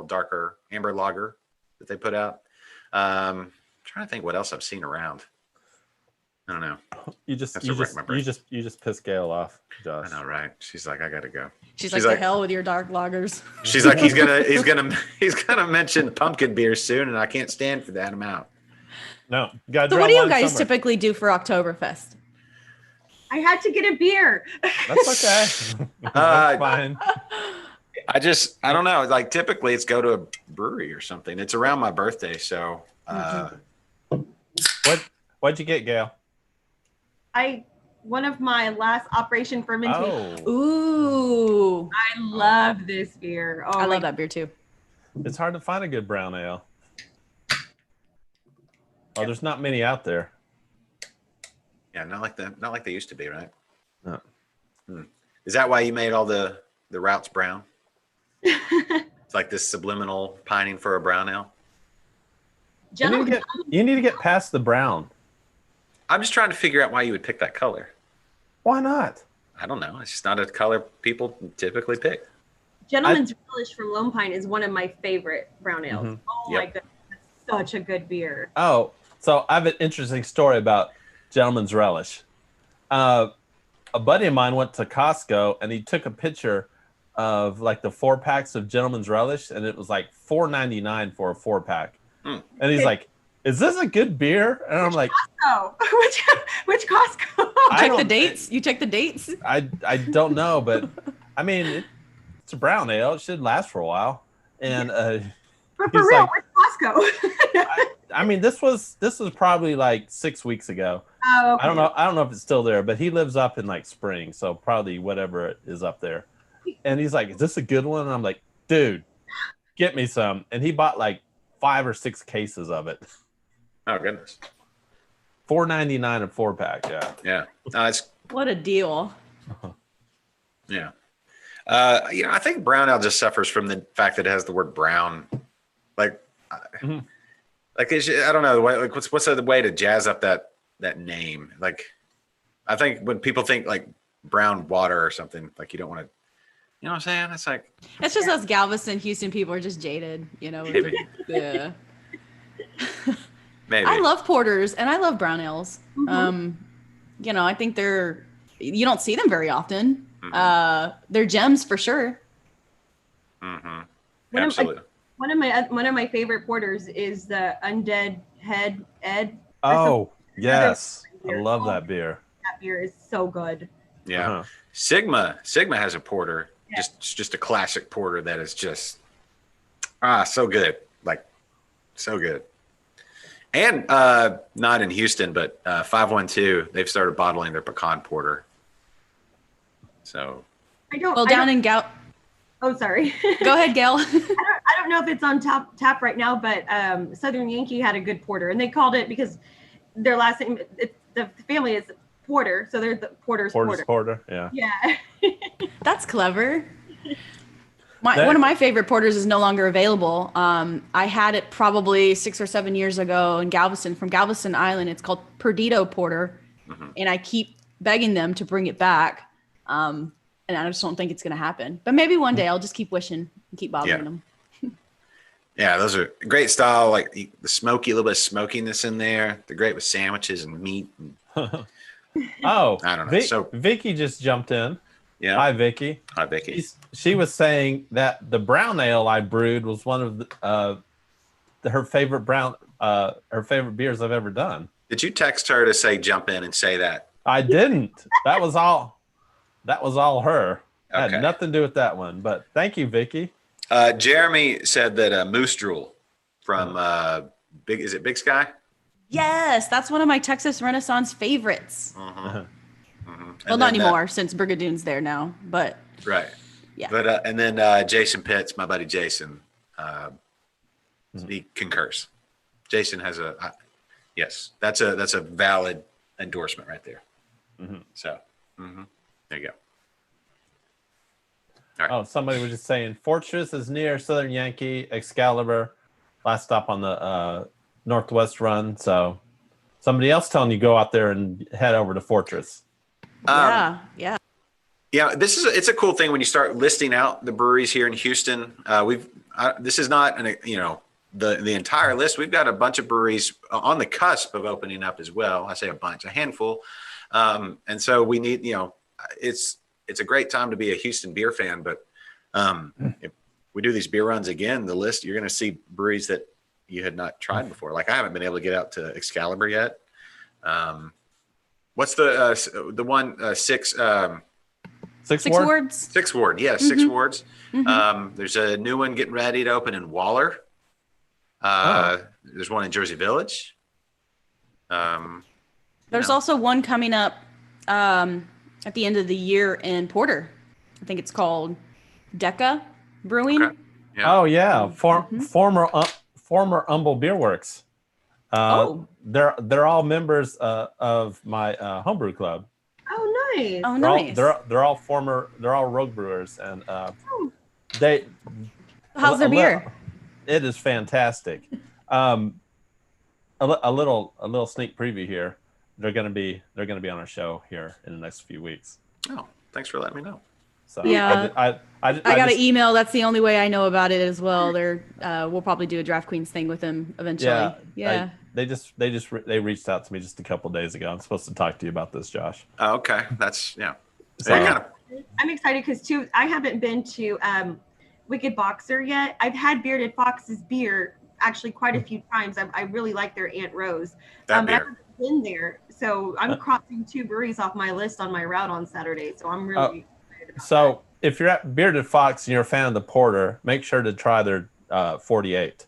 darker amber lager that they put out. Trying to think what else I've seen around. I don't know. You just That's you what wrecked just my brain. you just pissed Gail off, I Josh. know, right? She's like, I gotta go. She's She's like, like- the hell with your dark lagers. She's like, he's gonna mention pumpkin beer soon, and I can't stand for that amount. No, you gotta So draw what do a you line guys somewhere. typically do for Oktoberfest? I had to get a beer. That's okay. Uh, That's fine. I don't know. Like typically, it's go to a brewery or something. It's around my birthday, so What'd you get, Gail? One of my last Operation Fermentation. Oh, Ooh, I love this beer. Oh, I my love that beer too. it's hard to find a good brown ale. Oh, there's not many out there. yeah, not like they used to be, right? No. Is that why you made all the routes brown? It's like this subliminal pining for a brown ale. Gentlemen, You need to get past the brown. I'm just trying to figure out why you would pick that color. Why not? I don't know. It's just not a color people typically pick. Gentleman's Relish from Lone Pine is one of my favorite brown ales. Mhm. Oh Yep. my goodness, it's such a good beer. Oh, so I have an interesting story about Gentleman's Relish. A buddy of mine went to Costco and he took a picture of like the 4-packs of Gentleman's Relish, and it was like $4.99 for a 4-pack. Mm. And he's like, "Is this a good beer?" And I'm like, Oh, which Costco? I Check the don't- dates. You check the dates. I don't know, but I mean, it's a brown ale. It should last for a while. And But for he's real, like- which Costco? I mean, this was probably like 6 weeks ago. Oh, okay. I don't know if it's still there, but he lives up in like Spring, so probably whatever is up there. And he's like, "Is this a good one?" And I'm like, "Dude, get me some." And he bought like 5 or 6 cases of it. Oh goodness. $4.99 a 4-pack. Yeah. Yeah. No, it's What a deal. yeah. I think brown ale just suffers from the fact that it has the word brown. Like, Mhm. like I don't know. Like, what's the way to jazz up that name? Like, I think when people think like brown water or something, like you don't want to. You know what I'm saying? It's like It's just us Galveston, Houston people are just jaded, you know. Maybe. Yeah. maybe. I love porters and I love brown ales. Mhm. I think you don't see them very often. Mhm. They're gems for sure. Mm-hmm. One of- Absolutely. One of my favorite porters is the Undead Head Ed. Oh, yes. I beer. love Oh. that beer. That beer is so good. Yeah. Uh-huh. Sigma has a porter, Yeah. just a classic porter that is just so good, like so good. And not in Houston, but 512, they've started bottling their pecan porter. So Well, down in Oh, sorry. go ahead, Gail. I don't know if it's on tap right now, but Southern Yankee had a good porter, and they called it because their last name, the family is Porter, so they're the Porter's Porter's Porter. Porter. Yeah. Yeah. That's clever. That- One of my favorite porters is no longer available. I had it probably 6 or 7 years ago in Galveston, from Galveston Island. It's called Perdido Porter, and I keep begging them to bring it back. And I just don't think it's going to happen. But maybe one day I'll just keep wishing and keep bothering Yeah. them. yeah, those are great style. Like the smoky, a little bit of smokiness in there. They're great with sandwiches and meat. And, Oh, I don't know. So- Vicky just jumped in. yeah. Hi, Vicky. Hi, Vicky. She was saying that the brown ale I brewed was one of her favorite beers I've ever done. Did you text her to say jump in and say that? I didn't. That was all her. Okay. Had nothing to do with that one. But thank you, Vicky. Jeremy said that Moose Drool from Big Sky? Yes, that's one of my Texas Renaissance favorites. Mhm. Well, not anymore since Brigadoon's there now, but Right. Yeah. But and then Jason Pitts, my buddy Jason, he concurs. Jason has yes, that's a valid endorsement right there. Mhm. So there you go. Oh, somebody was just saying Fortress is near Southern Yankee, Excalibur, last stop on the Northwest run. So somebody else telling you go out there and head over to Fortress. yeah. Yeah, it's a cool thing when you start listing out the breweries here in Houston. This is not the entire list. We've got a bunch of breweries on the cusp of opening up as well. I say a bunch, a handful. And so we need, it's a great time to be a Houston beer fan, but if we do these beer runs again, the list, you're going to see breweries that you had not tried before. Like I haven't been able to get out to Excalibur yet. What's the one, Sixth Six Ward? Wards. Sixth Ward. Yeah. Six Wards. There's a new one getting ready to open in Waller. There's one in Jersey Village. There's also one coming up at the end of the year in Porter. I think it's called Deca Brewing. Okay. Yeah. Oh yeah, former Humble Beer Works. They're all members of my homebrew club. Oh, nice. Oh, nice. They're all rogue brewers, and they. How's their beer? It is fantastic. A little sneak preview here. They're gonna be on our show here in the next few weeks. Oh, thanks for letting me know. So Yeah. I got an email. That's the only way I know about it as well. We'll probably do a Draft Queens thing with them eventually. Yeah. They reached out to me just a couple days ago. I'm supposed to talk to you about this, Josh. Oh, okay. That's So- I'm excited because too, I haven't been to Wicked Boxer yet. I've had Bearded Fox's beer actually quite a few times. I really like their Aunt Rose. that But I beer. haven't been there. So I'm crossing 2 breweries off my list on my route on Saturday. So I'm really excited about So if you're at Bearded Fox and you're a fan of the porter, make sure to try their 48.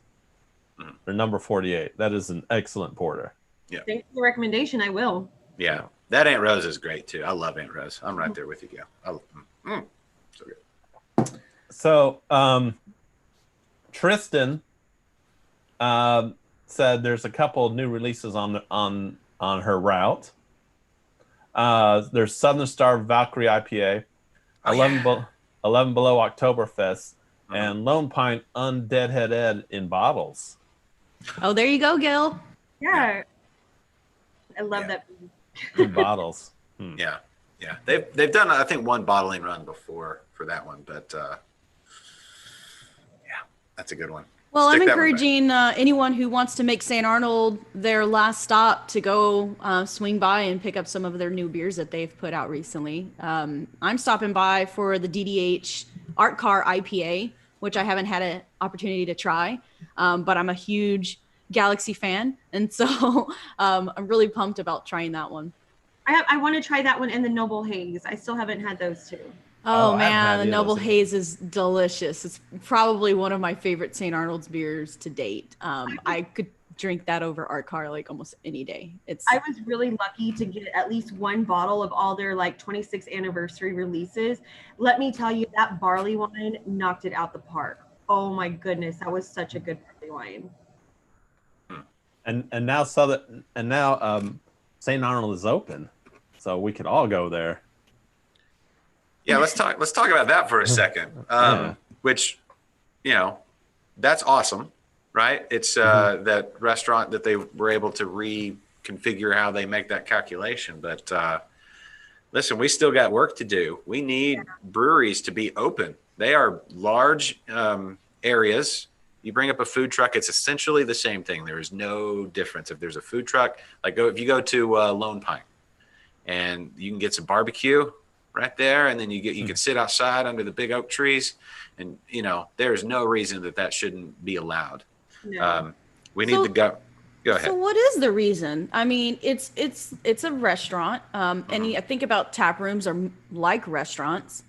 Their number 48. That is an excellent porter. that. Thanks for the recommendation. I will. Yeah. That Aunt Rose is great too. I love Aunt Rose. I'm right there with you, Gail. So good. So Tristan said there's a couple of new releases on her route. There's Southern Star Valkyrie IPA, 11 Below Oktoberfest, and Lone Pine Undeadhead Ed in bottles. Oh, there you go, Gil. Yeah. I love Yeah. that. In bottles. Yeah. Yeah. They've done, I think, one bottling run before for that one, but yeah, that's a good one. Well, Stick I'm that one back. encouraging anyone who wants to make St. Arnold their last stop to go swing by and pick up some of their new beers that they've put out recently. I'm stopping by for the DDH Art Car IPA, which I haven't had an opportunity to try, but I'm a huge Galaxy fan, and so I'm really pumped about trying that one. I want to try that one and the Noble Haze. I still haven't had those two. Oh, I haven't had man, the any of Noble those. Haze is delicious. It's probably one of my favorite St. Arnold's beers to date. I could drink that over Art Car like almost any day. I was really lucky to get at least one bottle of all their like 26th anniversary releases. Let me tell you, that barley wine knocked it out the park. Oh my goodness, that was such a good barley wine. And now St. Arnold is open, so we could all go there. Yeah, let's talk about that for a second. Yeah. Which, that's awesome, right? It's that restaurant that they were able to reconfigure how they make that calculation. But listen, we still got work to do. We need breweries to be open. They are large areas. You bring up a food truck, it's essentially the same thing. There is no difference. If there's a food truck, if you go to Lone Pine, and you can get some barbecue right there, and then you can sit outside under the big oak trees, and there's no reason that shouldn't be allowed. No. We need So- to go ahead. So what is the reason? I mean, it's a restaurant, and I think about tap rooms are like restaurants.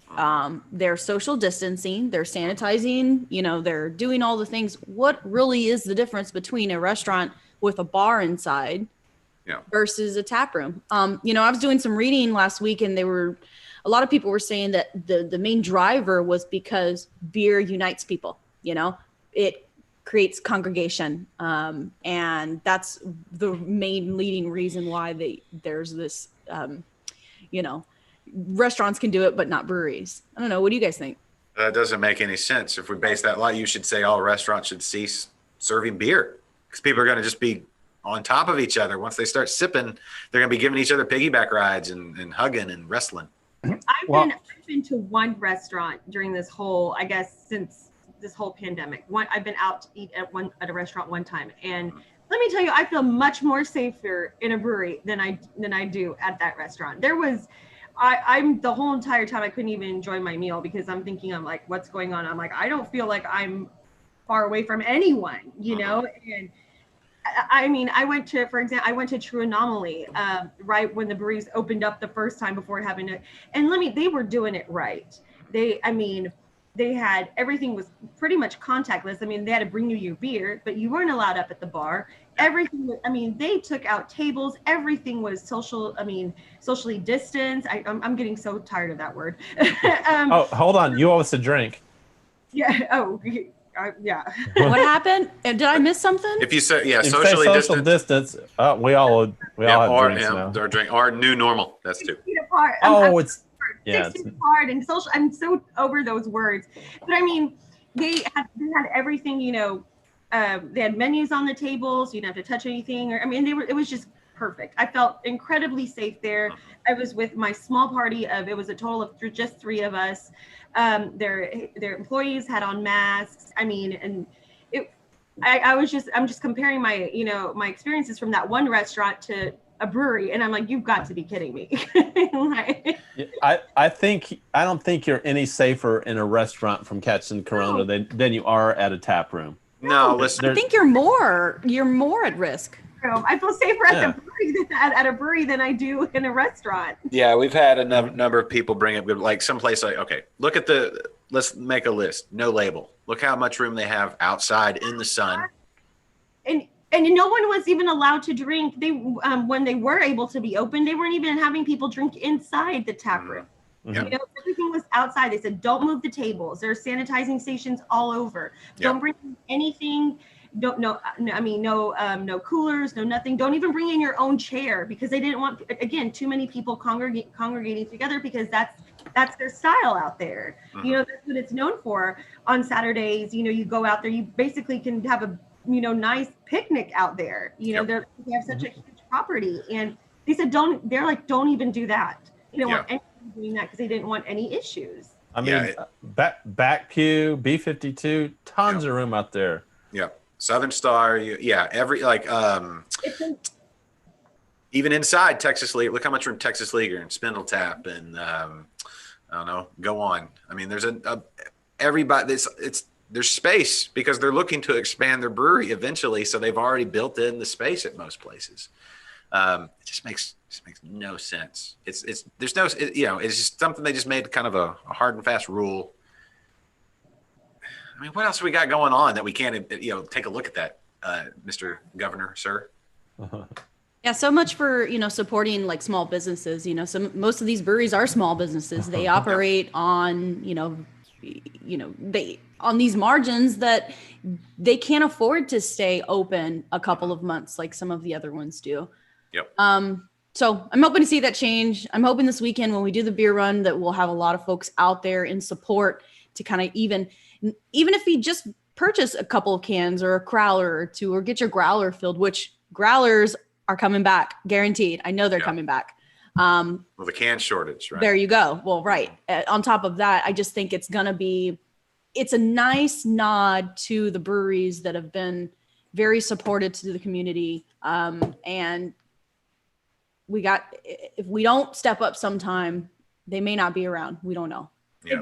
They're social distancing, they're sanitizing, they're doing all the things. What really is the difference between a restaurant with a bar inside versus a tap room? I was doing some reading last week, and a lot of people were saying that the main driver was because beer unites people. It creates congregation, and that's the main leading reason why there's this restaurants can do it but not breweries. I don't know, what do you guys think? That doesn't make any sense. If we base that lie, you should say all restaurants should cease serving beer, because people are going to just be on top of each other. Once they start sipping, they're going to be giving each other piggyback rides and hugging and wrestling. I've been to one restaurant during this whole, I guess, since this whole pandemic. I've been out to eat at a restaurant one time, and let me tell you, I feel much more safer in a brewery than I do at that restaurant. I'm the whole entire time I couldn't even enjoy my meal because I'm thinking, I'm like, what's going on? I'm like, I don't feel like I'm far away from anyone, you know? And I mean, I went to True Anomaly right when the breweries opened up the first time before having it. And they were doing it right. They had, everything was pretty much contactless. I mean, they had to bring you your beer, but you weren't allowed up at the bar. Everything, they took out tables. Everything was socially distanced. I'm getting so tired of that word. Oh, hold on. You owe us a drink. Yeah. Oh, yeah. What happened? Did I miss something? If you say, yeah, If you say socially social distance. distance, we all have drinks now. Our drink, our new normal. That's 2. 6 feet apart. Oh, it's 6 feet apart and social. I'm so over those words. But I mean, they had everything, they had menus on the tables. You didn't have to touch anything. It was just perfect. I felt incredibly safe there. I was with my small party it was a total of just 3 of us. Their employees had on masks. I'm just comparing my, my experiences from that one restaurant to a brewery, and I'm like, you've got to be kidding me. I don't think you're any safer in a restaurant from catching corona than you are at a tap room. No, listen. I think you're more at risk. I feel safer at the brewery at a brewery than I do in a restaurant. Yeah, we've had a number of people bring up, like someplace like, okay, let's make a list. No label. Look how much room they have outside in the sun. And no one was even allowed to drink. They when they were able to be open, they weren't even having people drink inside the tap room. Mm-hmm. Everything was outside. They said, don't move the tables. There are sanitizing stations all over. Don't bring anything. No coolers, no nothing. Don't even bring in your own chair, because they didn't want, again, too many people congregating together, because that's their style out there. Mm-hmm. That's what it's known for. On Saturdays, you go out there, you basically can have a nice picnic out there. They have such a huge property, and they said don't even do that. They don't want anyone doing that because they didn't want any issues. Back pew, B52, tons of room out there. Yeah. Southern Star, every even inside Texas League. Look how much room Texas Leaguer and Spindle Tap and I don't know, go on. There's everybody. There's space because they're looking to expand their brewery eventually, so they've already built in the space at most places. It just makes no sense. It's just something they just made kind of a hard and fast rule. What else we got going on that we can't, take a look at that, Mr. Governor, sir? Yeah, so much for, supporting like small businesses. Most of these breweries are small businesses. They operate on, they on these margins that they can't afford to stay open a couple of months like some of the other ones do. Yep. So I'm hoping to see that change. I'm hoping this weekend when we do the beer run that we'll have a lot of folks out there in support to kind of even if you just purchase a couple of cans or a growler or 2, or get your growler filled, which growlers are coming back, guaranteed. I know they're coming back. Well, the can shortage, right? There you go. Well, right. On top of that, I just think it's a nice nod to the breweries that have been very supportive to the community. And if we don't step up sometime, they may not be around. We don't know. Yeah.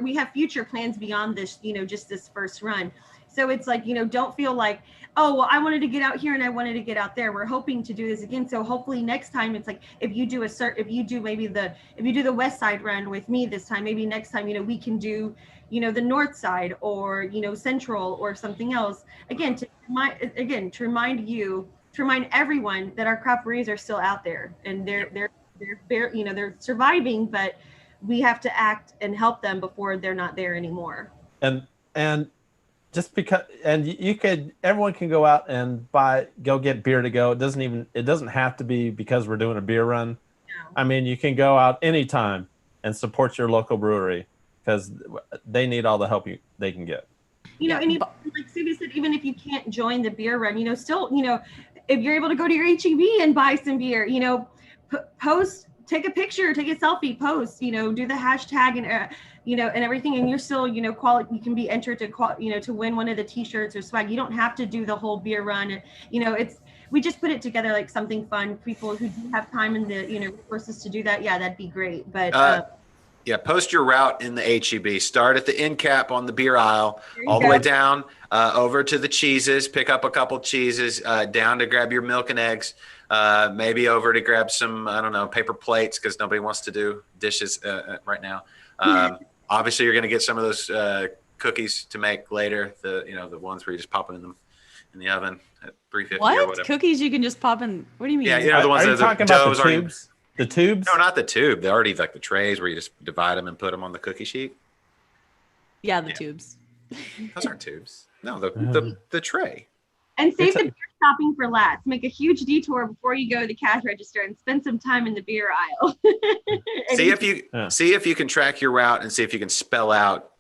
We have future plans beyond this, just this first run. So it's like, don't feel like, oh, well, I wanted to get out here and I wanted to get out there. We're hoping to do this again. So hopefully next time it's like, if you do the west side run with me this time, maybe next time, we can do, the north side or, central or something else. Again, to remind everyone that our craft breweries are still out there and they're surviving, but we have to act and help them before they're not there anymore. And just because, everyone can go out and go get beer to go. It doesn't have to be because we're doing a beer run. No. You can go out anytime and support your local brewery because they need all the help they can get. And even, like Sylvia said, even if you can't join the beer run, still, if you're able to go to your HEB and buy some beer, post take a picture, take a selfie, post, do the hashtag and and everything, and you're still, you can be entered to to win one of the t-shirts or swag. You don't have to do the whole beer run. We just put it together like something fun. People who do have time and the resources to do that, yeah, that'd be great. But yeah, post your route in the HEB. Start at the end cap on the beer aisle, all the way down over to the cheeses. Pick up a couple cheeses, down to grab your milk and eggs. Maybe over to grab some, I don't know, paper plates because nobody wants to do dishes right now. Obviously, you're going to get some of those cookies to make later. The ones where you just pop them in the oven at 350 or What? whatever. Cookies you can just pop in? What do you mean? Yeah, the ones Are you that talking the about doughs the already. tubes? The tubes? No, not the tube. They're already like the trays where you just divide them and put them on the cookie sheet. Yeah, the tubes. Those aren't tubes. No, the tray. and save It's the beer shopping for last. Make a huge detour before you go to the cash register and spend some time in the beer aisle. See if you can track your route and see if you can spell out,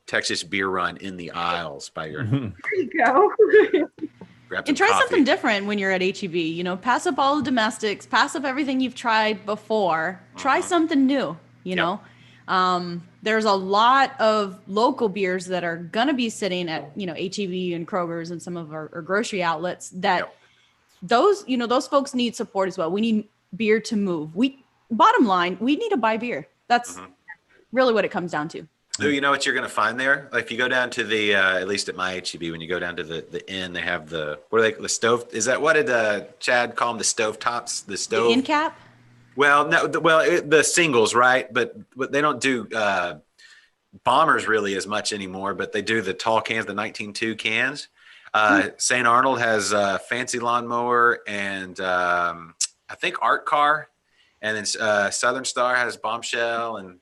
Texas Beer Run in the aisles by your. There you go. Grab some And try coffee. something different when you're at HEB. Pass up all the domestics, pass up everything you've tried before. Try something new, know. There's a lot of local beers that are going to be sitting at, HEB and Kroger's and some of our grocery outlets that those folks need support as well. We need beer to move. Bottom line, we need to buy beer. That's really what it comes down to. Lou, you know what you're going to find there? Like if you go down to the, at least at my HEB, when you go down to the inn, they have the stove. Is that, what did Chad call them? The stove tops? The stove? The end cap? Well, no, the singles, right? But they don't do bombers really as much anymore, but they do the tall cans, the 19.2 cans. St. Arnold has Fancy Lawnmower and I think Art Car. And then Southern Star has Bombshell and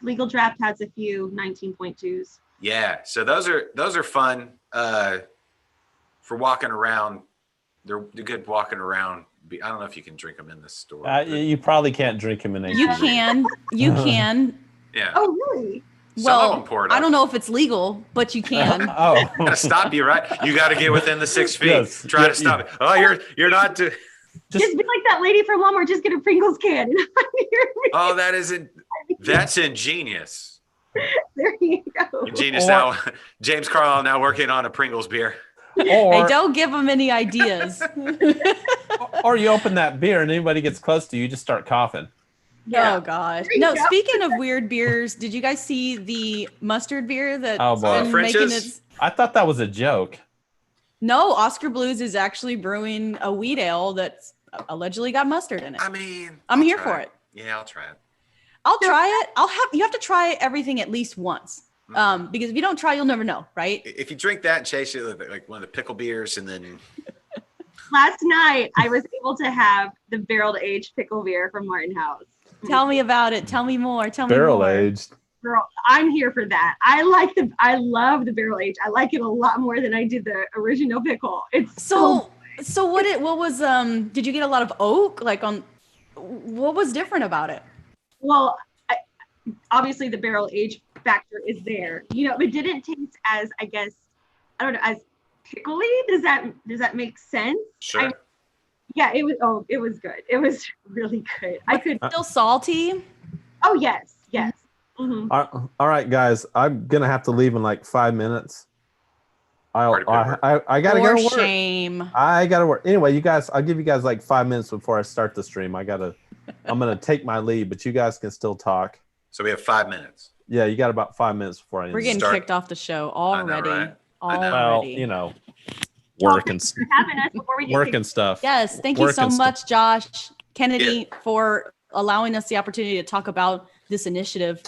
Legal Draft has a few 19.2s. Yeah, so those are fun for walking around. They're good walking around. I don't know if you can drink them in the store. You probably can't drink them in You can. You can. Yeah. Oh, really? Some of them pour it I up. don't know if it's legal, but you can. Oh, Gotta stop you, right? You got to get within the 6 feet. Yes. Try to stop it. Oh, you're not. Just be like that lady from Walmart. Just get a Pringles can. Oh, that's ingenious. There you go. Ingenious. Now, James Carlisle now working on a Pringles beer. Hey, or don't give them any ideas. or you open that beer and anybody gets close to you, you just start coughing. Yeah. Oh gosh. There you No, go. speaking of weird beers, did you guys see the mustard beer that's Oh, boy. been French's? making its I thought that was a joke. No, Oscar Blues is actually brewing a wheat ale that's allegedly got mustard in it. I mean, I'm I'll here try for it. Yeah, I'll try it. I'll try it. You have to try everything at least once. Because if you don't try, you'll never know, right? If you drink that and chase it with like one of the pickle beers, and then Last night, I was able to have the barrel-aged pickle beer from Martin House. Tell me about it. Tell me more. Tell me Barrel more. aged. Girl, I'm here for that. I love the barrel aged. I like it a lot more than I did the original pickle. It's So what was did you get a lot of oak? What was different about it? well. Obviously, the barrel aged factor is there. It didn't taste as, I guess, I don't know, as pickly. Does that make sense? sure. Yeah, it was. Oh, it was good. It was really good. I could. Still salty? Oh yes. Mm-hmm. All right, guys. I'm gonna have to leave in like 5 minutes. I gotta For go to work. shame. I gotta work. Anyway, you guys, I'll give you guys like 5 minutes before I start the stream. I'm gonna take my leave, but you guys can still talk. So we have 5 minutes. Yeah, you got about 5 minutes before I end. We're getting Start. kicked off the show I know, already. right? I know. well, Already. working For having us before we get working stuff. Yes, thank you so Working much, Josh Kennedy, for allowing us the opportunity to talk about this initiative.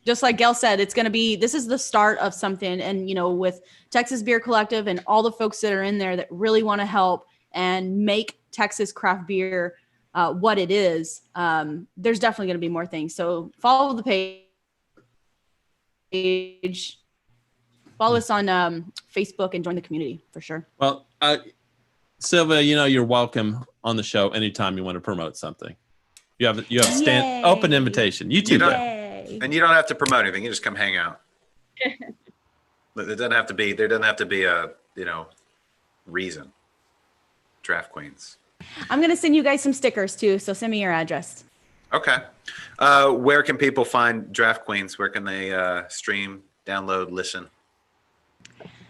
Just like Gail said, this is the start of something. And, with Texas Beer Collective and all the folks that are in there that really want to help and make Texas craft beer what it is, there's definitely going to be more things. So follow the page, follow us on Facebook, and join the community for sure. Well, Silva, you're welcome on the show anytime you want to promote something. You have Yay. open invitation. You too. You don't- Bill. Yay. And you don't have to promote anything. You just come hang out. There doesn't have to be a reason. Draft queens. I'm going to send you guys some stickers too. So send me your address. Okay. Where can people find Draft Queens? Where can they stream, download, listen?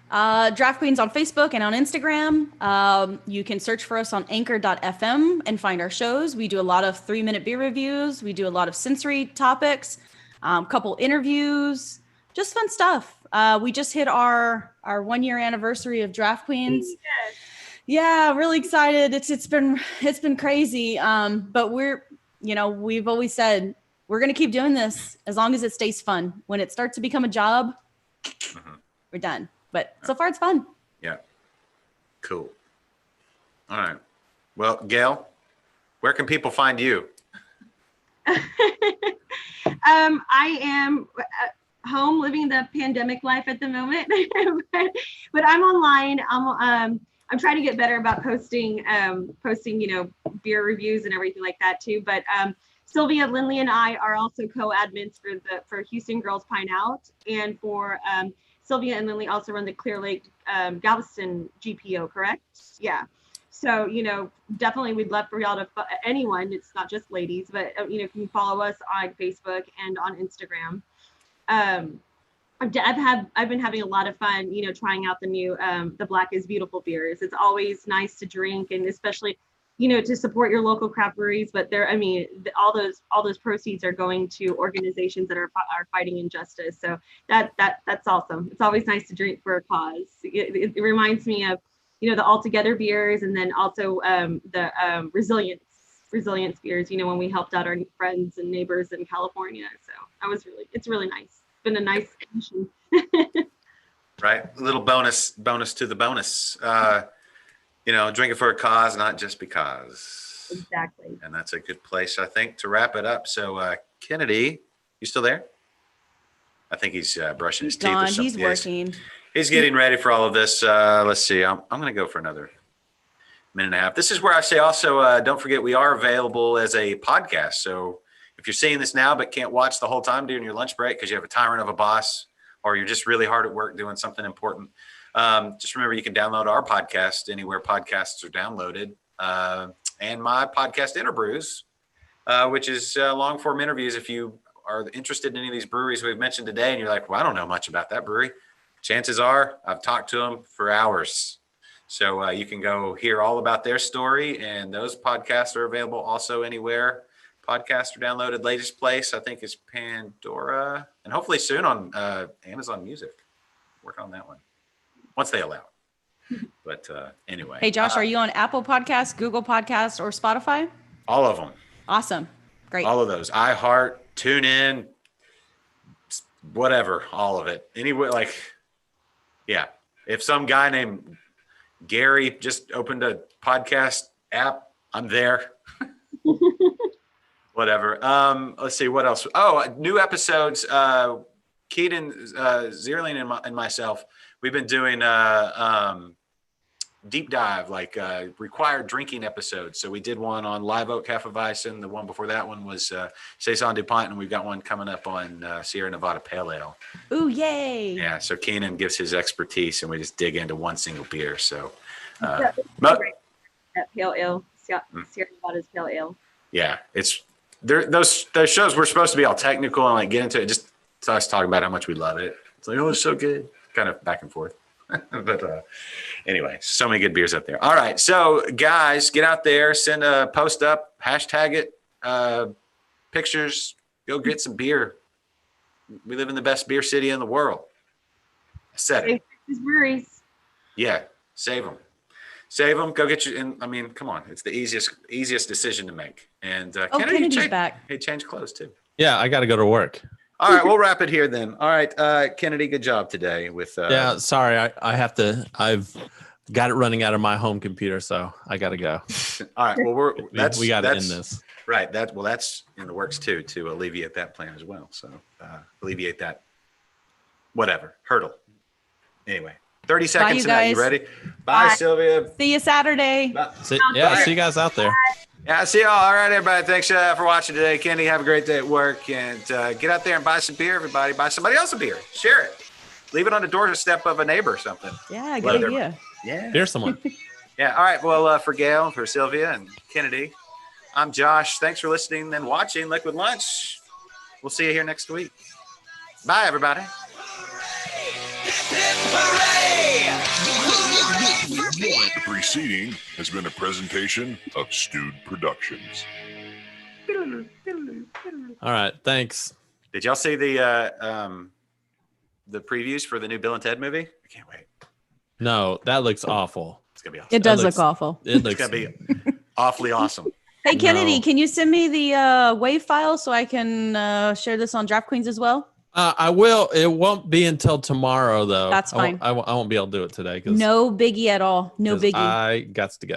Draft Queens on Facebook and on Instagram. You can search for us on anchor.fm and find our shows. We do a lot of 3-minute beer reviews. We do a lot of sensory topics, couple interviews, just fun stuff. We just hit our 1-year anniversary of Draft Queens. Yes. Yeah, really excited. It's been crazy. But we've always said we're going to keep doing this as long as it stays fun. When it starts to become a job, we're done. But so far it's fun. Yeah. Cool. All right. Well, Gail, where can people find you? I am home living the pandemic life at the moment, but I'm online. I'm trying to get better about posting, beer reviews and everything like that too. But Sylvia, Lindley, and I are also co-admins for Houston Girls Pine Out, and for Sylvia and Lindley also run the Clear Lake Galveston GPO, correct? Yeah. So, definitely we'd love for y'all to, anyone, it's not just ladies, but, you can follow us on Facebook and on Instagram. I've been having a lot of fun, trying out the new, the Black is Beautiful beers. It's always nice to drink, and especially, to support your local craft breweries. But all those proceeds are going to organizations that are fighting injustice. So that's awesome. It's always nice to drink for a cause. It reminds me of, the All Together beers, and then also the resilience beers, when we helped out our friends and neighbors in California. So it's really nice. It's been a nice mission. Right. A little bonus to the bonus. Drink it for a cause, not just because. Exactly. And that's a good place, I think, to wrap it up. So, Kennedy, you still there? I think he's brushing his teeth or something. He's working. He's getting ready for all of this. Let's see. I'm going to go for another minute and a half. This is where I say also, don't forget, we are available as a podcast. So if you're seeing this now but can't watch the whole time during your lunch break because you have a tyrant of a boss, or you're just really hard at work doing something important, just remember you can download our podcast anywhere podcasts are downloaded. And my podcast, Interbrews, which is long form interviews. If you are interested in any of these breweries we've mentioned today and you're like, well, I don't know much about that brewery, chances are I've talked to them for hours. So you can go hear all about their story, and those podcasts are available also anywhere podcasts are downloaded. Latest place, I think, is Pandora, and hopefully soon on Amazon Music. Working on that one once they allow it. But anyway. Hey, Josh, are you on Apple Podcasts, Google Podcasts, or Spotify? All of them. Awesome. Great. All of those. iHeart, TuneIn, whatever, all of it. Anyway, yeah. If some guy named Gary just opened a podcast app, I'm there. Whatever. Let's see what else. Oh, new episodes. Keaton, Zierling, and myself, we've been doing deep dive, required drinking episodes. So we did one on Live Oak Hefeweizen. The one before that one was Saison DuPont, and we've got one coming up on Sierra Nevada Pale Ale. Ooh, yay. Yeah, so Keenan gives his expertise, and we just dig into one single beer. So That Pale Ale, Sierra Nevada's Pale Ale. yeah, it's there. Those shows were supposed to be all technical and get into it. Just so us talking about how much we love it. It's like, oh, it's so good. Kind of back and forth. But anyway, so many good beers up there. All right, so guys, get out there, send a post up, hashtag it, pictures, go get some beer. We live in the best beer city in the world. I said it. These breweries. Yeah, save them. Save them. Go get you. And I mean, come on, it's the easiest decision to make. And Kennedy's back. Hey, change clothes too. Yeah, I got to go to work. All right, we'll wrap it here then. All right, Kennedy, good job today with. Yeah, sorry, I've got it running out of my home computer, so I got to go. All right, well We got to end this. Right. That's in the works too, to alleviate that plan as well. So alleviate that hurdle. Anyway, 30 seconds you to that. guys. You ready? Bye, Bye. Sylvia. See you Saturday. Bye. See you guys out there. Yeah, see y'all. All right, everybody. Thanks for watching today. Kenny, have a great day at work. And get out there and buy some beer, everybody. Buy somebody else a beer. Share it. Leave it on the doorstep of a neighbor or something. Yeah, Let good them- idea. Yeah. Here's someone. Yeah. All right. Well, for Gail, for Sylvia, and Kennedy, I'm Josh. Thanks for listening and watching Liquid Lunch. We'll see you here next week. Bye, everybody. The preceding has been a presentation of Stewed Productions. All right. Thanks. Did y'all see the previews for the new Bill and Ted movie? I can't wait. No, that looks awful. It's gonna be awesome. It does looks- look awful. It It's looks gonna be awfully awesome. Hey, Kennedy, No. can you send me the WAV file so I can share this on Draft Queens as well? I will. It won't be until tomorrow, though. That's I won't- fine. I won't be able to do it today because No biggie at all. No biggie. I got to go.